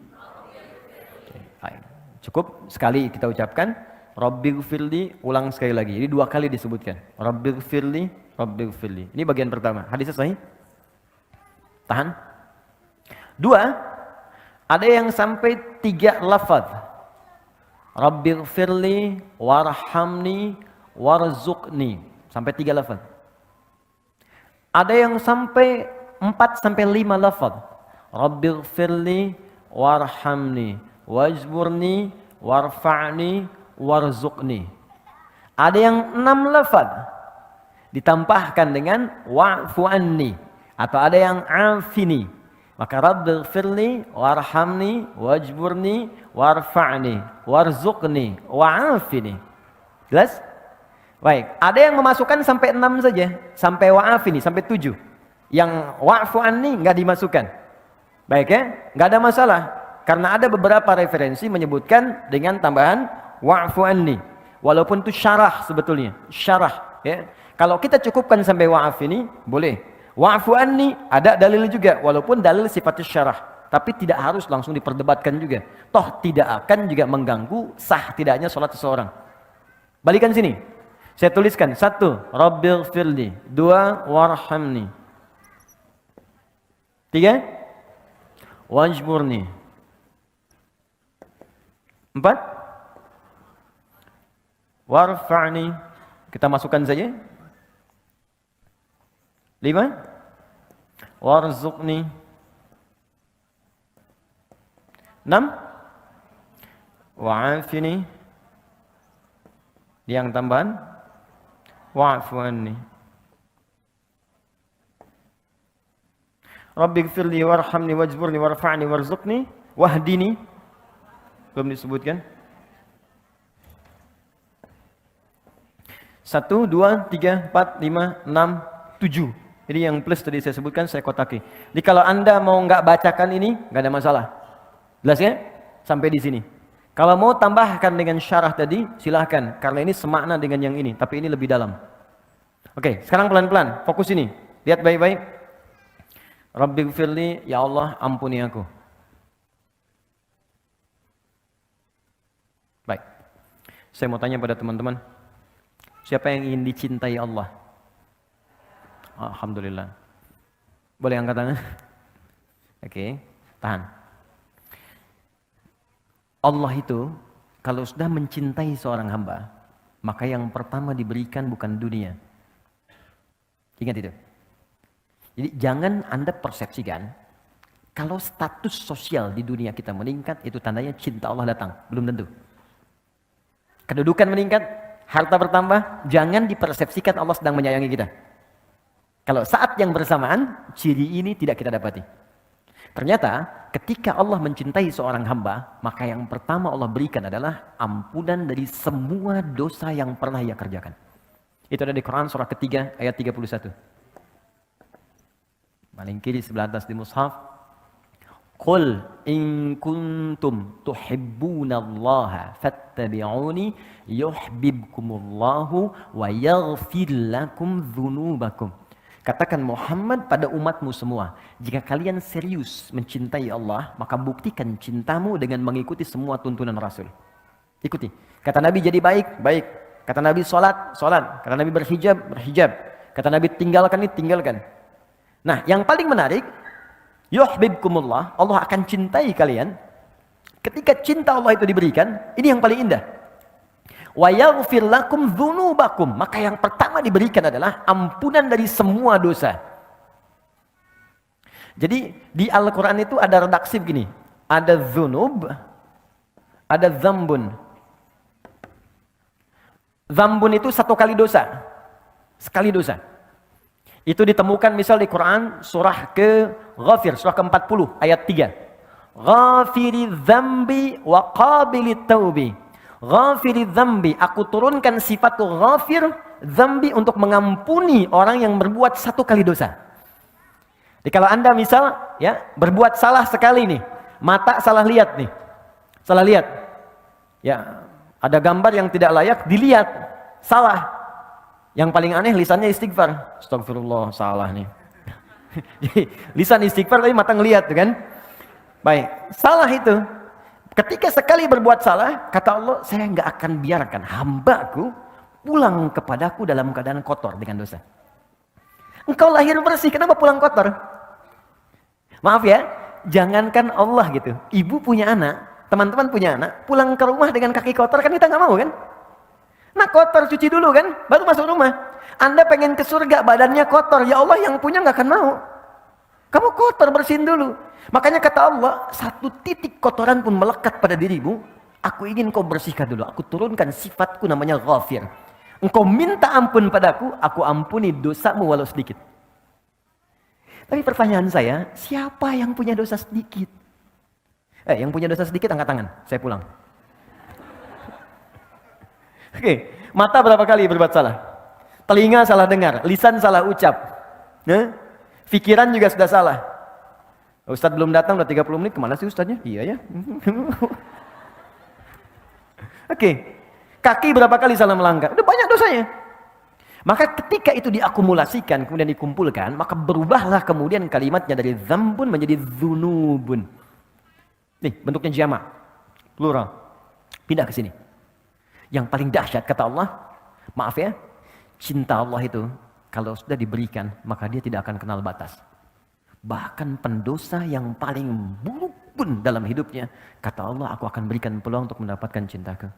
Cukup sekali kita ucapkan. Rabbighfirli, ulang sekali lagi. Jadi 2 kali disebutkan. Rabbighfirli, Rabbighfirli. Ini bagian pertama. Hadisnya sahih. Tahan. 2, ada yang sampai 3 lafaz. Rabbighfirli, warhamni, warzuqni. Sampai 3 lafaz. Ada yang sampai 4 sampai 5 lafaz. Rabbighfirli, warhamni, wajburni, warfa'ni, warzuqni. Ada yang 6 lafaz. Ditambahkan dengan wa'fu anni. Atau ada yang afini. Maka Rabbighfirli, warhamni, wajburni, warfa'ni, warzuqni, wa'afini. Jelas? Baik, ada yang memasukkan sampai 6 saja. Sampai wa'afini, sampai 7. Yang wa'fu anni enggak dimasukkan. Baik ya? Enggak ada masalah. Karena ada beberapa referensi menyebutkan dengan tambahan wa'fu anni. Walaupun itu syarah sebetulnya. Syarah. Ya. Kalau kita cukupkan sampai wa'afini, boleh. Wa'fu anni ada dalil juga, walaupun dalil sifatnya syarah, tapi tidak harus langsung diperdebatkan juga. Toh tidak akan juga mengganggu sah tidaknya sholat seseorang. Balikan sini. Saya tuliskan. 1, Rabbighfirli. 2, warhamni. 3, wajburni. 4, warfa'ni. Kita masukkan saja. 5, warzuqni. 6, wa'afini. Yang tambahan, wa'fu anni. Rabbighfirli, warhamni, wajburni, warfa'ni, warzuqni, wahdini. Belum disebutkan. 1, 2, 3, 4, 5, 6, 7. Jadi yang plus tadi saya sebutkan saya kotaki. Jadi kalau Anda mau nggak bacakan ini, nggak ada masalah. Jelas ya? Sampai di sini. Kalau mau tambahkan dengan syarah tadi, silahkan. Karena ini semakna dengan yang ini, tapi ini lebih dalam. Oke, sekarang pelan-pelan. Fokus ini. Lihat baik-baik. Rabbighfirli, ya Allah ampuni aku. Baik. Saya mau tanya pada teman-teman. Siapa yang ingin dicintai Allah? Alhamdulillah. Boleh angkat tangan? Oke, tahan. Allah itu kalau sudah mencintai seorang hamba, maka yang pertama diberikan bukan dunia. Ingat itu. Jadi jangan Anda persepsikan kalau status sosial di dunia kita meningkat, itu tandanya cinta Allah datang. Belum tentu. Kedudukan meningkat, harta bertambah, jangan dipersepsikan Allah sedang menyayangi kita. Kalau saat yang bersamaan, ciri ini tidak kita dapati. Ternyata ketika Allah mencintai seorang hamba, maka yang pertama Allah berikan adalah ampunan dari semua dosa yang pernah ia kerjakan. Itu ada di Quran surah ketiga ayat 31. Paling kiri sebelah atas di mushaf. Qul in kuntum tuhibbunallaha fattabi'uni yuhibbukumullahu wa yaghfir lakum dzunubakum. Katakan Muhammad pada umatmu semua, jika kalian serius mencintai Allah, maka buktikan cintamu dengan mengikuti semua tuntunan Rasul. Ikuti. Kata Nabi jadi baik, baik. Kata Nabi sholat, sholat. Kata Nabi berhijab, berhijab. Kata Nabi tinggalkan ini, tinggalkan. Nah, yang paling menarik, yuhibbukumullah, Allah akan cintai kalian. Ketika cinta Allah itu diberikan, ini yang paling indah. Wa yaghfir lakum dzunubakum, maka yang pertama diberikan adalah ampunan dari semua dosa. Jadi di Al-Qur'an itu ada redaksi begini, ada dzunub, ada dzambun. Dzambun itu satu kali dosa. Sekali dosa. Itu ditemukan misal di Quran surah ke-Ghafir, surah ke-40 ayat 3. Ghafiri dzambi wa qabilit taubi. Ghafiri dzambi, aku turunkan sifat ghafir dzambi untuk mengampuni orang yang berbuat satu kali dosa. Jadi kalau Anda misal ya berbuat salah sekali nih, mata salah lihat nih. Salah lihat. Ya, ada gambar yang tidak layak dilihat, salah. Yang paling aneh lisannya istighfar. Astagfirullah, salah nih. Lisan istighfar tapi mata ngelihat tuh kan. Baik, salah itu. Ketika sekali berbuat salah, kata Allah, saya nggak akan biarkan hambaku pulang kepadaku dalam keadaan kotor dengan dosa. Engkau lahir bersih, kenapa pulang kotor? Maaf ya, jangankan Allah gitu. Ibu punya anak, teman-teman punya anak, pulang ke rumah dengan kaki kotor kan kita nggak mau kan? Nah kotor, cuci dulu kan, baru masuk rumah. Anda pengen ke surga, badannya kotor, ya Allah yang punya nggak akan mau. Kamu kotor, bersihin dulu. Makanya kata Allah, satu titik kotoran pun melekat pada dirimu, aku ingin kau bersihkan dulu. Aku turunkan sifatku namanya Ghafir. Engkau minta ampun padaku, aku ampuni dosamu walau sedikit. Tapi pertanyaan saya, siapa yang punya dosa sedikit? Yang punya dosa sedikit angkat tangan, saya pulang. Oke, mata berapa kali berbuat salah? Telinga salah dengar, lisan salah ucap. Pikiran juga sudah salah. Ustadz belum datang, udah 30 menit, kemana sih Ustadznya? Iya ya. Oke, kaki berapa kali salah melangkah? Udah banyak dosanya. Maka ketika itu diakumulasikan, kemudian dikumpulkan, maka berubahlah kemudian kalimatnya dari dzambun menjadi dzunubun. Nih, bentuknya jamak, plural. Pindah ke sini. Yang paling dahsyat kata Allah, maaf ya, cinta Allah itu kalau sudah diberikan, maka dia tidak akan kenal batas. Bahkan pendosa yang paling buruk pun dalam hidupnya, kata Allah, aku akan berikan peluang untuk mendapatkan cintaku.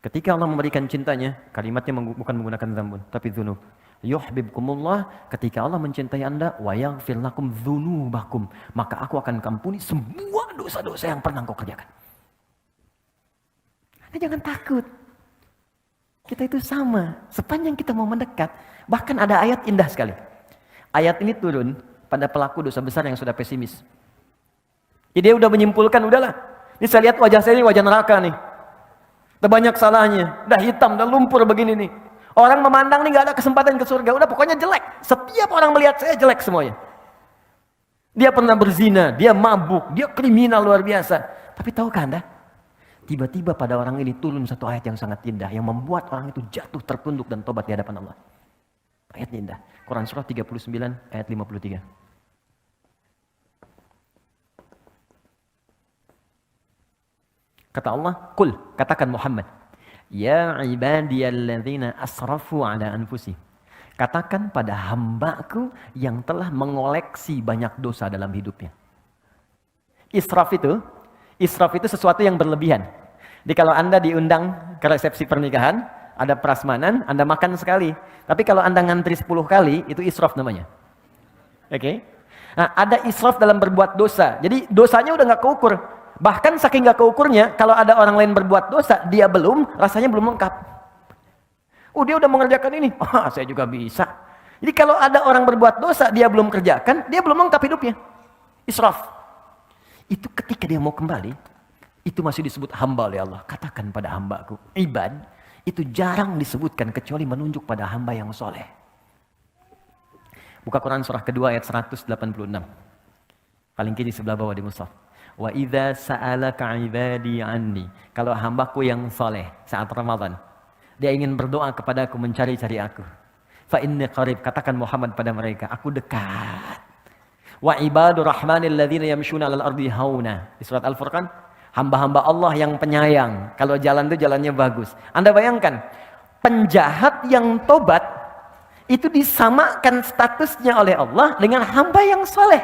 Ketika Allah memberikan cintanya, kalimatnya bukan menggunakan dzambun, tapi dzunub. Yuhibbukumullah, ketika Allah mencintai Anda, wa yaghfir lakum dzunubakum, maka aku akan ampuni semua dosa-dosa yang pernah kau kerjakan. Anda jangan takut. Kita itu sama, sepanjang kita mau mendekat. Bahkan ada ayat indah sekali. Ayat ini turun pada pelaku dosa besar yang sudah pesimis. Jadi dia udah menyimpulkan, udahlah. Ini saya lihat wajah saya ini wajah neraka nih. Udah banyak salahnya, udah hitam, udah lumpur begini nih. Orang memandang nih gak ada kesempatan ke surga. Udah pokoknya jelek. Setiap orang melihat saya jelek semuanya. Dia pernah berzina, dia mabuk, dia kriminal luar biasa. Tapi tahukah Anda? Tiba-tiba pada orang ini turun satu ayat yang sangat indah. Yang membuat orang itu jatuh tertunduk dan tobat di hadapan Allah. Ayatnya indah. Quran surah 39 ayat 53. Kata Allah, Qul, katakan Muhammad. Ya ibadiyalladzina asrafu ala anfusih. Katakan pada hambaku yang telah mengoleksi banyak dosa dalam hidupnya. Israf itu sesuatu yang berlebihan. Jadi kalau Anda diundang ke resepsi pernikahan, ada prasmanan, Anda makan sekali. Tapi kalau Anda ngantri 10 kali, itu israf namanya. Oke? Nah, ada israf dalam berbuat dosa. Jadi dosanya udah nggak keukur. Bahkan saking nggak keukurnya, kalau ada orang lain berbuat dosa, dia belum, rasanya belum lengkap. Oh, dia udah mengerjakan ini. Oh, saya juga bisa. Jadi kalau ada orang berbuat dosa, dia belum kerjakan, dia belum lengkap hidupnya. Israf. Itu ketika dia mau kembali, itu masih disebut hamba oleh Allah. Katakan pada hambaku, ibad, itu jarang disebutkan kecuali menunjuk pada hamba yang soleh. Buka Quran surah kedua ayat 186. Paling kiri sebelah bawah di mushaf. Wa idza sa'alaka ibadi anni. Kalau hambaku yang soleh saat Ramadan, dia ingin berdoa kepadaku, mencari-cari aku. Fa inni qarib, katakan Muhammad pada mereka, aku dekat. Wa ibadur rahmanil ladzina yamshuna 'alal ardi hauna. Di surat Al-Furqan, hamba-hamba Allah yang penyayang. Kalau jalan itu jalannya bagus. Anda bayangkan, penjahat yang tobat itu disamakan statusnya oleh Allah dengan hamba yang soleh.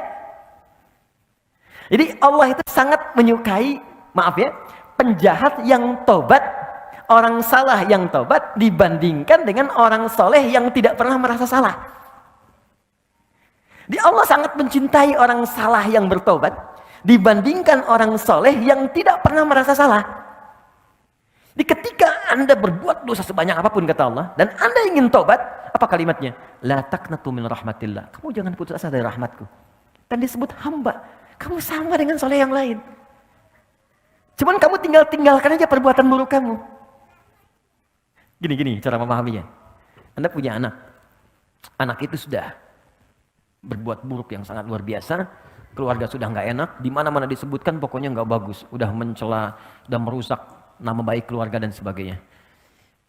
Jadi Allah itu sangat menyukai, maaf ya, penjahat yang tobat, orang salah yang tobat dibandingkan dengan orang soleh yang tidak pernah merasa salah. Di Allah sangat mencintai orang salah yang bertobat dibandingkan orang soleh yang tidak pernah merasa salah. Di ketika Anda berbuat dosa sebanyak apapun kata Allah dan Anda ingin tobat, apa kalimatnya? La taqnatu min rahmatillah. Kamu jangan putus asa dari rahmatku. Dan disebut hamba. Kamu sama dengan soleh yang lain. Cuman kamu tinggalkan aja perbuatan buruk kamu. Gini cara memahaminya. Anda punya anak. Anak itu sudah berbuat buruk yang sangat luar biasa, keluarga sudah nggak enak, di mana-mana disebutkan pokoknya nggak bagus, udah mencela, udah merusak nama baik keluarga dan sebagainya.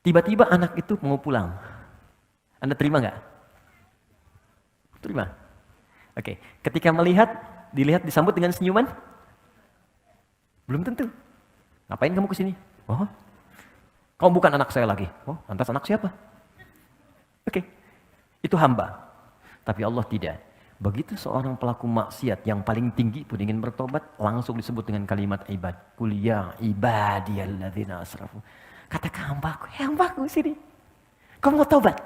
Tiba-tiba anak itu mau pulang. Anda terima nggak? Terima. Oke, ketika dilihat disambut dengan senyuman? Belum tentu. Ngapain kamu kesini? Oh, kamu bukan anak saya lagi. Oh, lantas anak siapa? Oke, itu hamba. Tapi Allah tidak. Begitu seorang pelaku maksiat yang paling tinggi pun ingin bertobat, langsung disebut dengan kalimat ibad. Qul ya ibadiyalladzina asrafu. Katakan hambaku sini. Kamu mau tobat?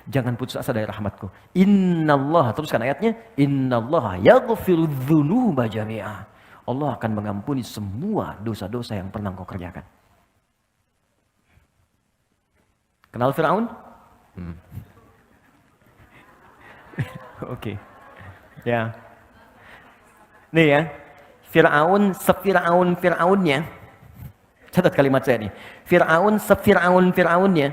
Jangan putus asa dari rahmatku. Innallaha, teruskan ayatnya. Innallaha yaghfiru dzunuba jami'a. Allah akan mengampuni semua dosa-dosa yang pernah kau kerjakan. Kenal Firaun? Oke. Ya. Nih ya. Fir'aunnya. Catat kalimat saya nih. Fir'aunnya.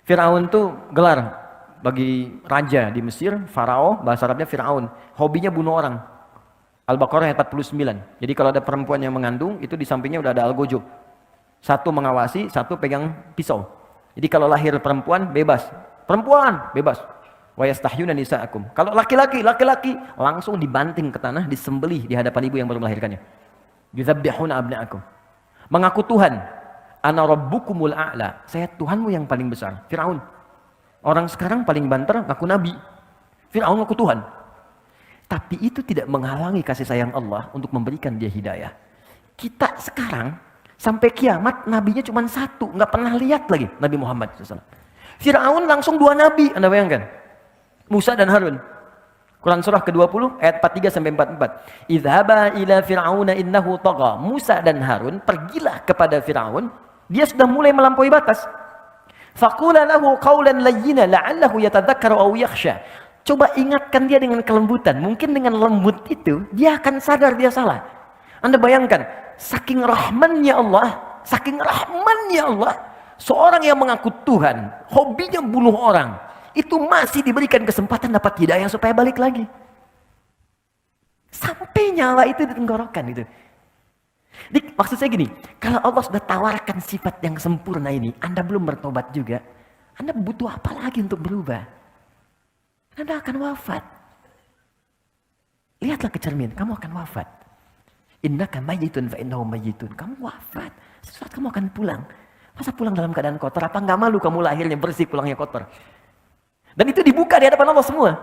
Fir'aun itu gelar bagi raja di Mesir, Farao, bahasa Arabnya Fir'aun. Hobinya bunuh orang. Al-Baqarah ayat 49. Jadi kalau ada perempuan yang mengandung, itu di sampingnya udah ada algojo. Satu mengawasi, satu pegang pisau. Jadi kalau lahir perempuan, bebas. Perempuan, bebas. Wa yastahyuna nisa'akum. Kalau laki-laki langsung dibanting ke tanah, disembelih di hadapan ibu yang baru melahirkannya. Yuzabbihuna abna'akum. Mengaku Tuhan. Ana rabbukumul a'la. Saya Tuhanmu yang paling besar. Firaun. Orang sekarang paling banter ngaku nabi. Firaun ngaku Tuhan. Tapi itu tidak menghalangi kasih sayang Allah untuk memberikan dia hidayah. Kita sekarang sampai kiamat nabinya cuma satu, nggak pernah lihat lagi Nabi Muhammad SAW. Firaun langsung 2 nabi, Anda bayangkan. Musa dan Harun. Quran surah ke-20 ayat 43 sampai 44. Idhaba ila fir'auna innahu tagha. Musa dan Harun pergilah kepada Firaun, dia sudah mulai melampaui batas. Faqula lahu qawlan layyina la'allahu yatadhakkaru aw yakhsha. Coba ingatkan dia dengan kelembutan. Mungkin dengan lembut itu dia akan sadar dia salah. Anda bayangkan, saking rahmannya Allah, seorang yang mengaku Tuhan, hobinya bunuh orang, itu masih diberikan kesempatan dapat hidayah supaya balik lagi. Sampai nyala itu di tenggorokan itu. Maksud saya gini, kalau Allah sudah tawarkan sifat yang sempurna ini, Anda belum bertobat juga, Anda butuh apa lagi untuk berubah? Anda akan wafat. Lihatlah ke cermin, kamu akan wafat. Innaka mayyitun fa innahu mayyitun. Kamu wafat, sesuatu kamu akan pulang. Masa pulang dalam keadaan kotor? Apa enggak malu kamu lahirnya bersih, pulangnya kotor? Dan itu dibuka di hadapan Allah semua.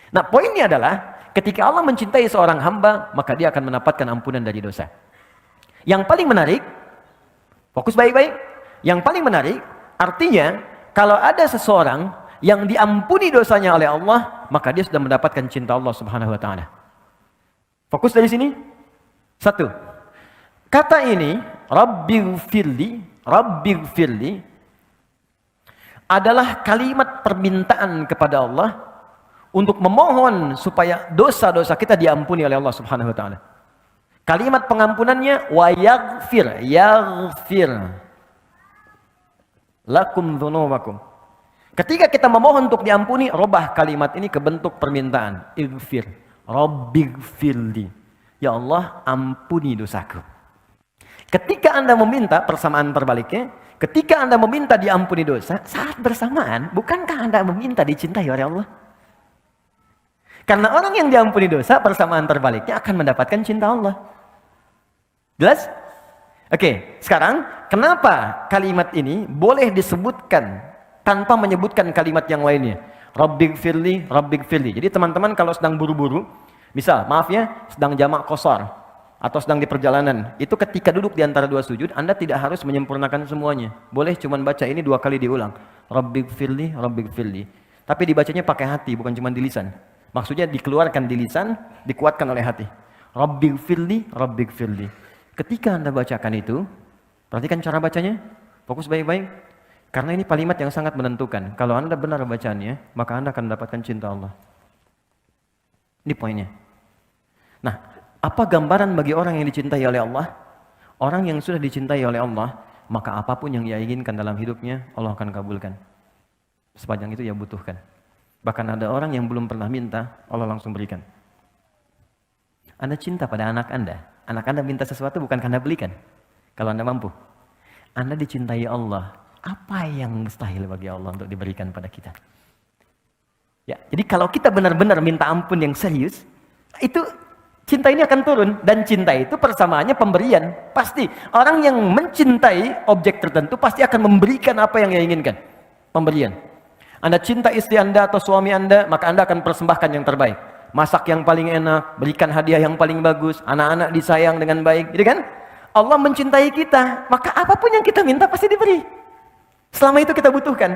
Nah, poinnya adalah ketika Allah mencintai seorang hamba, maka dia akan mendapatkan ampunan dari dosa. Yang paling menarik, fokus baik-baik. Yang paling menarik, artinya kalau ada seseorang yang diampuni dosanya oleh Allah, maka dia sudah mendapatkan cinta Allah Subhanahu wa taala. Fokus dari sini. 1. Kata ini, Rabbighfirli adalah kalimat permintaan kepada Allah untuk memohon supaya dosa-dosa kita diampuni oleh Allah Subhanahu wa taala. Kalimat pengampunannya wa yaghfir lakum dzunubakum. Ketika kita memohon untuk diampuni, robah kalimat ini ke bentuk permintaan. Ighfir, Rabbighfirli. Ya Allah, ampuni dosaku. Ketika Anda meminta, persamaan terbaliknya, ketika Anda meminta diampuni dosa, saat bersamaan, bukankah Anda meminta dicintai oleh Allah? Karena orang yang diampuni dosa, persamaan terbaliknya akan mendapatkan cinta Allah. Jelas? Oke, sekarang kenapa kalimat ini boleh disebutkan tanpa menyebutkan kalimat yang lainnya? Rabbighfirli. Jadi teman-teman kalau sedang buru-buru, misal, maaf ya, sedang jamak qashar atau sedang di perjalanan, itu ketika duduk di antara 2 sujud, Anda tidak harus menyempurnakan semuanya. Boleh cuma baca ini 2 kali diulang. Rabbighfirli. Tapi dibacanya pakai hati, bukan cuma di lisan. Maksudnya dikeluarkan di lisan, dikuatkan oleh hati. Rabbighfirli. Ketika Anda bacakan itu, perhatikan cara bacanya, fokus baik-baik. Karena ini kalimat yang sangat menentukan. Kalau Anda benar bacanya, maka Anda akan mendapatkan cinta Allah. Ini poinnya. Nah, apa gambaran bagi orang yang dicintai oleh Allah? Orang yang sudah dicintai oleh Allah, maka apapun yang ia inginkan dalam hidupnya, Allah akan kabulkan. Sepanjang itu ia butuhkan. Bahkan ada orang yang belum pernah minta, Allah langsung berikan. Anda cinta pada anak Anda. Anak Anda minta sesuatu bukan karena belikan. Kalau Anda mampu. Anda dicintai Allah. Apa yang mustahil bagi Allah untuk diberikan pada kita? Ya, jadi kalau kita benar-benar minta ampun yang serius, itu cinta ini akan turun. Dan cinta itu persamaannya pemberian. Pasti orang yang mencintai objek tertentu pasti akan memberikan apa yang ia inginkan. Pemberian. Anda cinta istri Anda atau suami Anda, maka Anda akan persembahkan yang terbaik. Masak yang paling enak, berikan hadiah yang paling bagus, anak-anak disayang dengan baik, gitu kan? Allah mencintai kita, maka apapun yang kita minta pasti diberi. Selama itu kita butuhkan.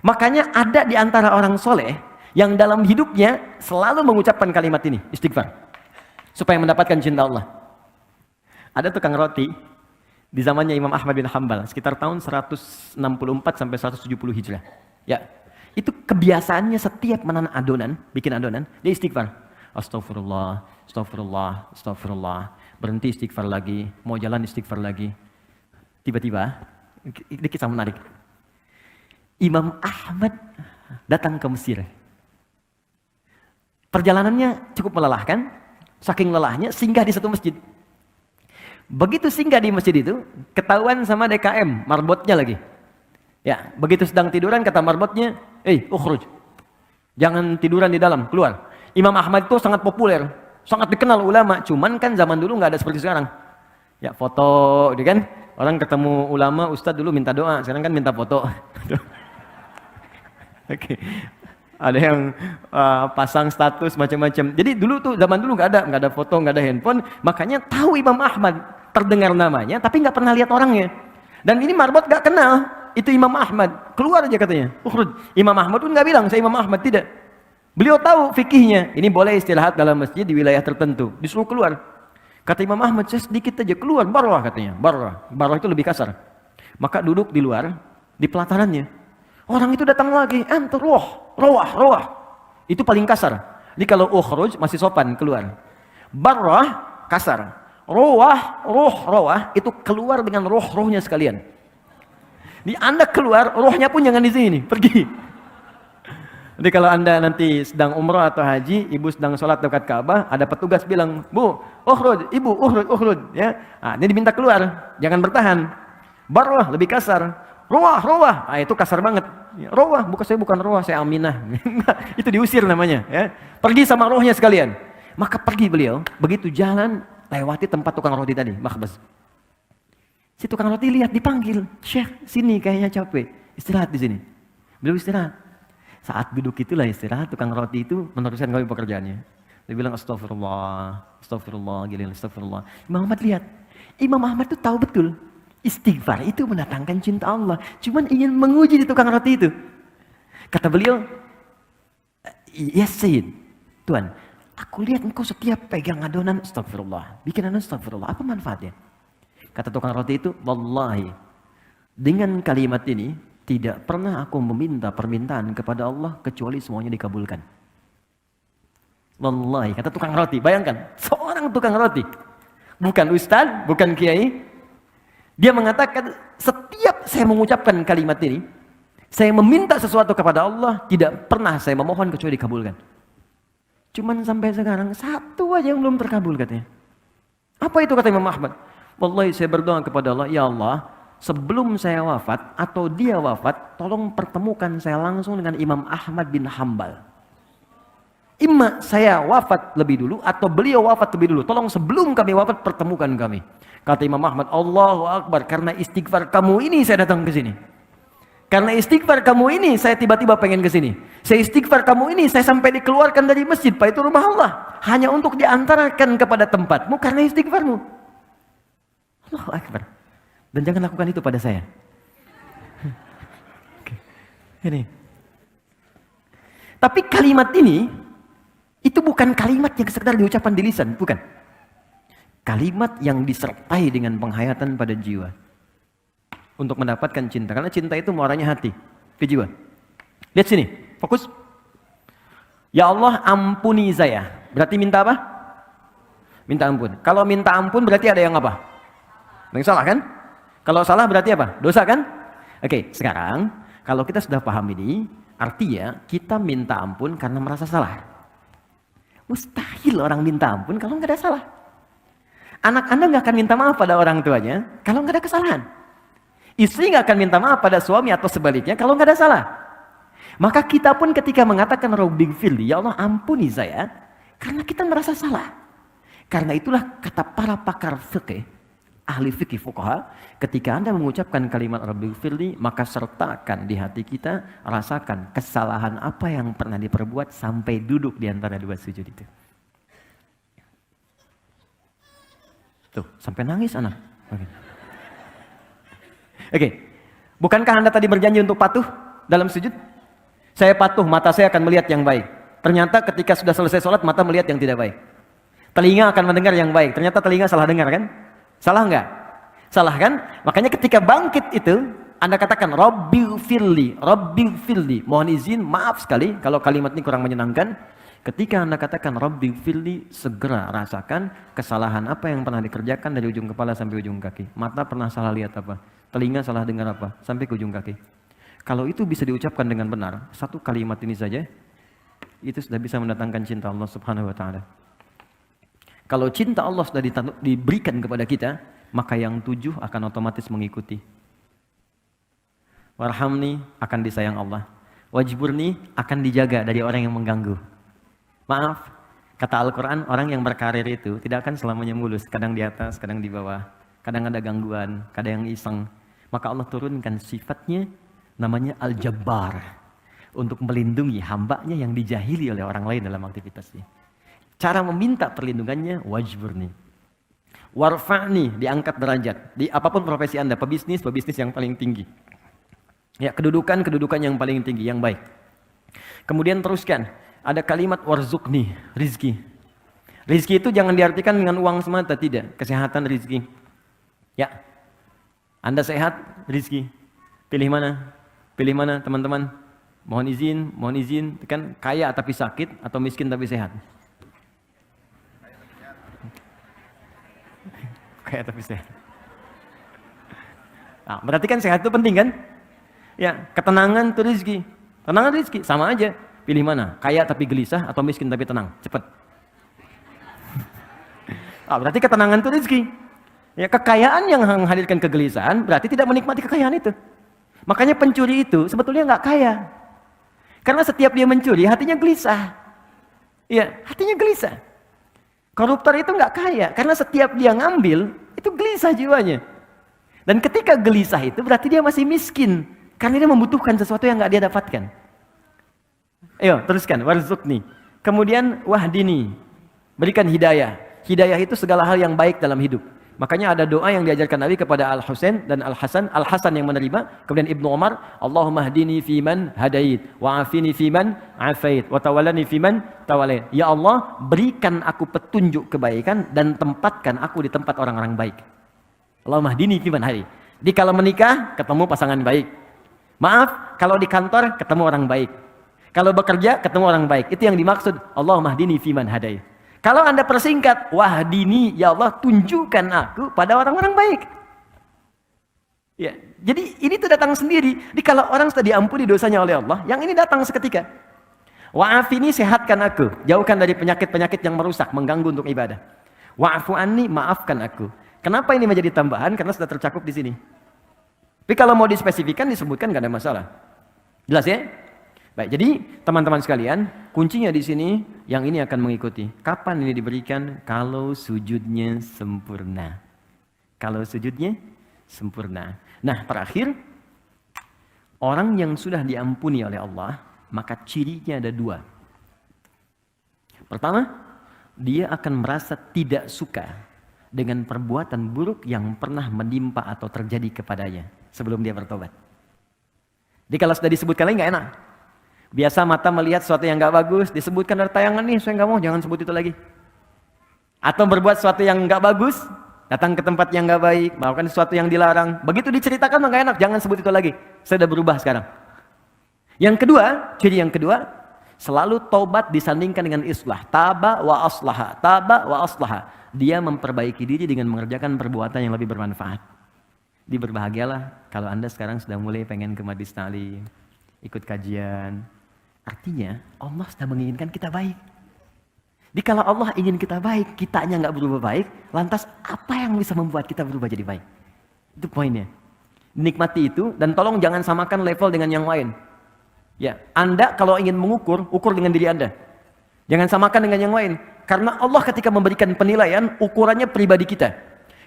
Makanya ada di antara orang soleh yang dalam hidupnya selalu mengucapkan kalimat ini, istighfar, supaya mendapatkan cinta Allah. Ada tukang roti di zamannya Imam Ahmad bin Hanbal, sekitar tahun 164 sampai 170 Hijrah. Ya, itu kebiasaannya setiap menanak adonan, bikin adonan, dia istighfar. Astagfirullah, astagfirullah, astagfirullah. Berhenti istighfar lagi, mau jalan istighfar lagi. Tiba-tiba, ini kisah menarik. Imam Ahmad datang ke Mesir. Perjalanannya cukup melelahkan, saking lelahnya singgah di satu masjid. Begitu singgah di masjid itu, ketahuan sama DKM, marbotnya lagi. Ya, begitu sedang tiduran kata marbotnya, ukhruj. Jangan tiduran di dalam, keluar. Imam Ahmad itu sangat populer, sangat dikenal ulama, cuman kan zaman dulu nggak ada seperti sekarang. Ya, foto, gitu kan? Orang ketemu ulama, ustadz dulu minta doa, sekarang kan minta foto. Oke. Ada yang pasang status macam-macam. Jadi dulu tuh zaman dulu nggak ada foto, nggak ada handphone, makanya tahu Imam Ahmad, terdengar namanya, tapi nggak pernah lihat orangnya. Dan ini marbot nggak kenal, itu Imam Ahmad, keluar aja katanya. Imam Ahmad pun nggak bilang saya Imam Ahmad, tidak. Beliau tahu fikihnya, ini boleh istirahat dalam masjid di wilayah tertentu, disuruh keluar. Kata Imam Ahmad, saya sedikit aja keluar, barwah katanya, barwah itu lebih kasar. Maka duduk di luar, di pelatarannya. Orang itu datang lagi, rawah. Itu paling kasar. Jadi kalau ukhruj masih sopan keluar. Barrah kasar. Rawah itu keluar dengan rohnya sekalian. Di Anda keluar, rohnya pun jangan di sini, pergi. Jadi kalau Anda nanti sedang umrah atau haji, ibu sedang sholat dekat Ka'bah, ada petugas bilang, "Bu, ukhruj, ibu, ukhruj." Ya. Nah, ini diminta keluar, jangan bertahan. Barrah lebih kasar. Rawah, itu kasar banget. Rawah, bukan rawah, saya Aminah. Itu diusir namanya. Ya. Pergi sama rohnya sekalian. Maka pergi beliau, begitu jalan, lewati tempat tukang roti tadi, makhbaz. Si tukang roti lihat, dipanggil, "Syekh, sini kayaknya capek, istirahat di sini." Beliau istirahat. Saat duduk itulah istirahat, tukang roti itu meneruskan kembali pekerjaannya. Dia bilang, astagfirullah, gila, astagfirullah. Imam Ahmad lihat, Imam Ahmad itu tahu betul. Istighfar itu mendatangkan cinta Allah. Cuman ingin menguji di tukang roti itu. Kata beliau, "Ya Sayyid, Tuhan, aku lihat engkau setiap pegang adonan, astagfirullah. Bikin adonan, astagfirullah. Apa manfaatnya?" Kata tukang roti itu, "Wallahi, dengan kalimat ini, tidak pernah aku meminta permintaan kepada Allah, kecuali semuanya dikabulkan." Wallahi, kata tukang roti. Bayangkan, seorang tukang roti. Bukan ustaz, bukan kiai. Dia mengatakan, setiap saya mengucapkan kalimat ini, saya meminta sesuatu kepada Allah, tidak pernah saya memohon kecuali dikabulkan. Cuman sampai sekarang, satu aja yang belum terkabul katanya. Apa itu kata Imam Ahmad? Wallahi saya berdoa kepada Allah, "Ya Allah, sebelum saya wafat atau dia wafat, tolong pertemukan saya langsung dengan Imam Ahmad bin Hanbal. Imma saya wafat lebih dulu atau beliau wafat lebih dulu. Tolong sebelum kami wafat pertemukan kami." Kata Imam Ahmad, "Allahu Akbar, karena istighfar kamu ini saya datang ke sini. Karena istighfar kamu ini saya tiba-tiba pengen ke sini. Saya istighfar kamu ini saya sampai dikeluarkan dari masjid, Pak, itu rumah Allah, hanya untuk diantarkan kepada tempatmu karena istighfarmu." Allahu Akbar. Dan jangan lakukan itu pada saya. Ini. Tapi kalimat ini itu bukan kalimat yang sekedar diucapkan di lisan, bukan. Kalimat yang disertai dengan penghayatan pada jiwa. Untuk mendapatkan cinta. Karena cinta itu muaranya hati, ke jiwa. Lihat sini, fokus. "Ya Allah, ampuni saya." Berarti minta apa? Minta ampun. Kalau minta ampun berarti ada yang apa? Yang salah kan? Kalau salah berarti apa? Dosa kan? Oke, sekarang kalau kita sudah paham ini, artinya kita minta ampun karena merasa salah. Mustahil orang minta ampun kalau nggak ada salah. Anak Anda nggak akan minta maaf pada orang tuanya kalau nggak ada kesalahan. Istri nggak akan minta maaf pada suami atau sebaliknya kalau nggak ada salah. Maka kita pun ketika mengatakan Rabbighfirli, ya Allah ampuni saya, karena kita merasa salah. Karena itulah kata para pakar fikih, ahli fikih fuqaha, ketika Anda mengucapkan kalimat Rabbighfirli, maka sertakan di hati kita, rasakan kesalahan apa yang pernah diperbuat sampai duduk di antara dua sujud itu. Tuh, sampai nangis anak. Oke. Bukankah Anda tadi berjanji untuk patuh dalam sujud? Saya patuh, mata saya akan melihat yang baik. Ternyata ketika sudah selesai sholat, mata melihat yang tidak baik. Telinga akan mendengar yang baik. Ternyata telinga salah dengar kan? Salah enggak? Salah kan? Makanya ketika bangkit itu, Anda katakan Rabbighfirli, Rabbighfirli. Mohon izin, maaf sekali kalau kalimat ini kurang menyenangkan. Ketika Anda katakan Rabbighfirli, segera rasakan kesalahan apa yang pernah dikerjakan dari ujung kepala sampai ujung kaki. Mata pernah salah lihat apa? Telinga salah dengar apa? Sampai ke ujung kaki. Kalau itu bisa diucapkan dengan benar, satu kalimat ini saja, itu sudah bisa mendatangkan cinta Allah Subhanahu wa Ta'ala. Kalau cinta Allah sudah diberikan kepada kita, maka yang 7 akan otomatis mengikuti. Warhamni akan disayang Allah. Wajburni akan dijaga dari orang yang mengganggu. Maaf, kata Al-Quran, orang yang berkarir itu tidak akan selamanya mulus. Kadang di atas, kadang di bawah. Kadang ada gangguan, kadang yang iseng. Maka Allah turunkan sifatnya, namanya Al-Jabbar. Untuk melindungi hambanya yang dijahili oleh orang lain dalam aktivitasnya. Cara meminta perlindungannya, wajburni. Warfa'ni, diangkat derajat. Di apapun profesi Anda, pebisnis yang paling tinggi. Ya, kedudukan yang paling tinggi, yang baik. Kemudian teruskan. Ada kalimat warzukni, rizki. Rizki itu jangan diartikan dengan uang semata, tidak. Kesehatan rizki. Ya, Anda sehat, rizki. Pilih mana? Pilih mana teman-teman? Mohon izin. Kan kaya tapi sakit atau miskin tapi sehat? Kaya tapi sehat. Nah, berarti kan sehat itu penting kan? Ya, ketenangan itu rizki. Tenangan rizki, sama aja. Pilih mana? Kaya tapi gelisah atau miskin tapi tenang? Cepat. Berarti ketenangan itu rezeki. Ya, kekayaan yang menghadirkan kegelisahan berarti tidak menikmati kekayaan itu. Makanya pencuri itu sebetulnya nggak kaya. Karena setiap dia mencuri hatinya gelisah. Ya, hatinya gelisah. Koruptor itu nggak kaya karena setiap dia ngambil itu gelisah jiwanya. Dan ketika gelisah itu berarti dia masih miskin karena dia membutuhkan sesuatu yang nggak dia dapatkan. Ayo, teruskan. Warzukni. Kemudian wahdini. Berikan hidayah. Hidayah itu segala hal yang baik dalam hidup. Makanya ada doa yang diajarkan Nabi kepada Al-Husain dan Al-Hasan. Al-Hasan yang menerima. Kemudian Ibnu Umar. Allahumma hdini fiman hadait. Wa'afini fiman afait. Wa tawallani fiman tawalait. Ya Allah, berikan aku petunjuk kebaikan dan tempatkan aku di tempat orang-orang baik. Allahumma hdini fiman hadait. Di kalau menikah, ketemu pasangan baik. Maaf, kalau di kantor, ketemu orang baik. Kalau bekerja, ketemu orang baik. Itu yang dimaksud. Allahumma hdini fiman hadait. Kalau Anda persingkat, wahdini, ya Allah, tunjukkan aku pada orang-orang baik. Ya, jadi ini tuh datang sendiri. Jadi kalau orang sudah diampuni dosanya oleh Allah, yang ini datang seketika. Wa'afini, sehatkan aku. Jauhkan dari penyakit-penyakit yang merusak, mengganggu untuk ibadah. Wa'afu anni, maafkan aku. Kenapa ini menjadi tambahan? Karena sudah tercakup di sini. Tapi kalau mau dispesifikan, disebutkan gak ada masalah. Jelas ya? Baik, jadi teman-teman sekalian, kuncinya di sini yang ini akan mengikuti. Kapan ini diberikan? Kalau sujudnya sempurna. Kalau sujudnya sempurna. Nah, terakhir, orang yang sudah diampuni oleh Allah, maka cirinya ada 2. Pertama, dia akan merasa tidak suka dengan perbuatan buruk yang pernah menimpa atau terjadi kepadanya sebelum dia bertobat. Jadi kalau sudah disebutkan lagi nggak enak. Biasa mata melihat sesuatu yang nggak bagus, disebutkan dari tayangan nih, saya nggak mau, jangan sebut itu lagi. Atau berbuat sesuatu yang nggak bagus, datang ke tempat yang nggak baik, melakukan sesuatu yang dilarang. Begitu diceritakan nggak enak, jangan sebut itu lagi. Saya sudah berubah sekarang. Yang kedua, ciri yang kedua, selalu taubat disandingkan dengan islah. Taba wa aslaha, taba wa aslaha. Dia memperbaiki diri dengan mengerjakan perbuatan yang lebih bermanfaat. Berbahagialah kalau Anda sekarang sudah mulai pengen ke majlis ta'lim, ikut kajian. Artinya Allah sudah menginginkan kita baik. Jadi kalau Allah ingin kita baik, kitanya nggak berubah baik, lantas apa yang bisa membuat kita berubah jadi baik? Itu poinnya. Nikmati itu dan tolong jangan samakan level dengan yang lain. Ya, Anda kalau ingin mengukur, ukur dengan diri Anda. Jangan samakan dengan yang lain. Karena Allah ketika memberikan penilaian, ukurannya pribadi kita.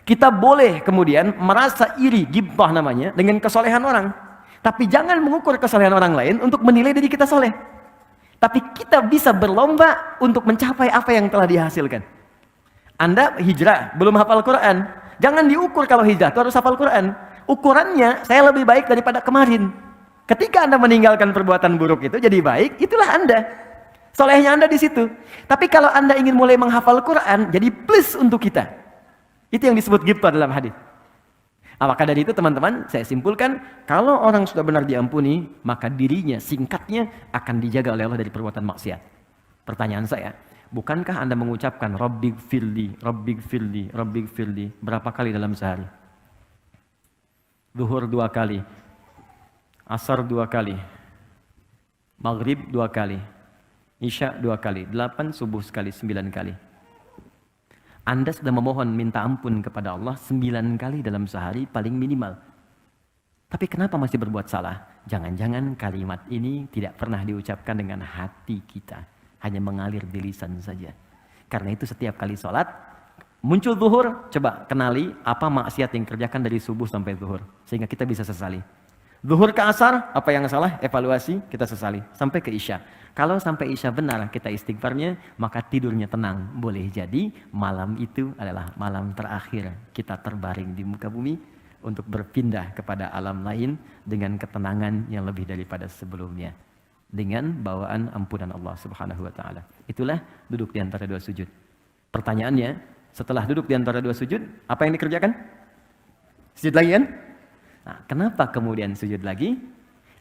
Kita boleh kemudian merasa iri, ghibah namanya, dengan kesolehan orang. Tapi jangan mengukur kesolehan orang lain untuk menilai diri kita soleh. Tapi kita bisa berlomba untuk mencapai apa yang telah dihasilkan. Anda hijrah, belum hafal Quran. Jangan diukur kalau hijrah, itu harus hafal Quran. Ukurannya, saya lebih baik daripada kemarin. Ketika Anda meninggalkan perbuatan buruk itu jadi baik, itulah Anda. Solehnya Anda di situ. Tapi kalau Anda ingin mulai menghafal Quran, jadi plus untuk kita. Itu yang disebut ghibah dalam hadis. Maka dari itu teman-teman, saya simpulkan, kalau orang sudah benar diampuni, maka dirinya, singkatnya, akan dijaga oleh Allah dari perbuatan maksiat. Pertanyaan saya, bukankah Anda mengucapkan Rabbighfirli, Rabbighfirli, Rabbighfirli berapa kali dalam sehari? Zuhur 2 kali, Asar 2 kali, Maghrib 2 kali, Isya 2 kali, 8, Subuh sekali, 9 kali. Anda sudah memohon minta ampun kepada Allah 9 kali dalam sehari paling minimal. Tapi kenapa masih berbuat salah? Jangan-jangan kalimat ini tidak pernah diucapkan dengan hati kita. Hanya mengalir di lisan saja. Karena itu setiap kali sholat, muncul zuhur, coba kenali apa maksiat yang kerjakan dari subuh sampai zuhur. Sehingga kita bisa sesali. Zuhur ke asar, apa yang salah? Evaluasi, kita sesali. Sampai ke isya. Kalau sampai isya benar kita istighfarnya, maka tidurnya tenang. Boleh jadi malam itu adalah malam terakhir kita terbaring di muka bumi untuk berpindah kepada alam lain dengan ketenangan yang lebih daripada sebelumnya. Dengan bawaan ampunan Allah Subhanahu wa Ta'ala. Itulah duduk di antara 2 sujud. Pertanyaannya, setelah duduk di antara 2 sujud, apa yang dikerjakan? Sujud lagi kan? Nah, kenapa kemudian sujud lagi?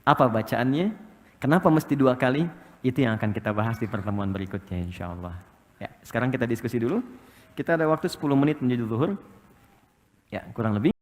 Apa bacaannya? Kenapa mesti 2 kali? Itu yang akan kita bahas di pertemuan berikutnya insyaallah. Ya, sekarang kita diskusi dulu. Kita ada waktu 10 menit menuju zuhur. Ya, kurang lebih.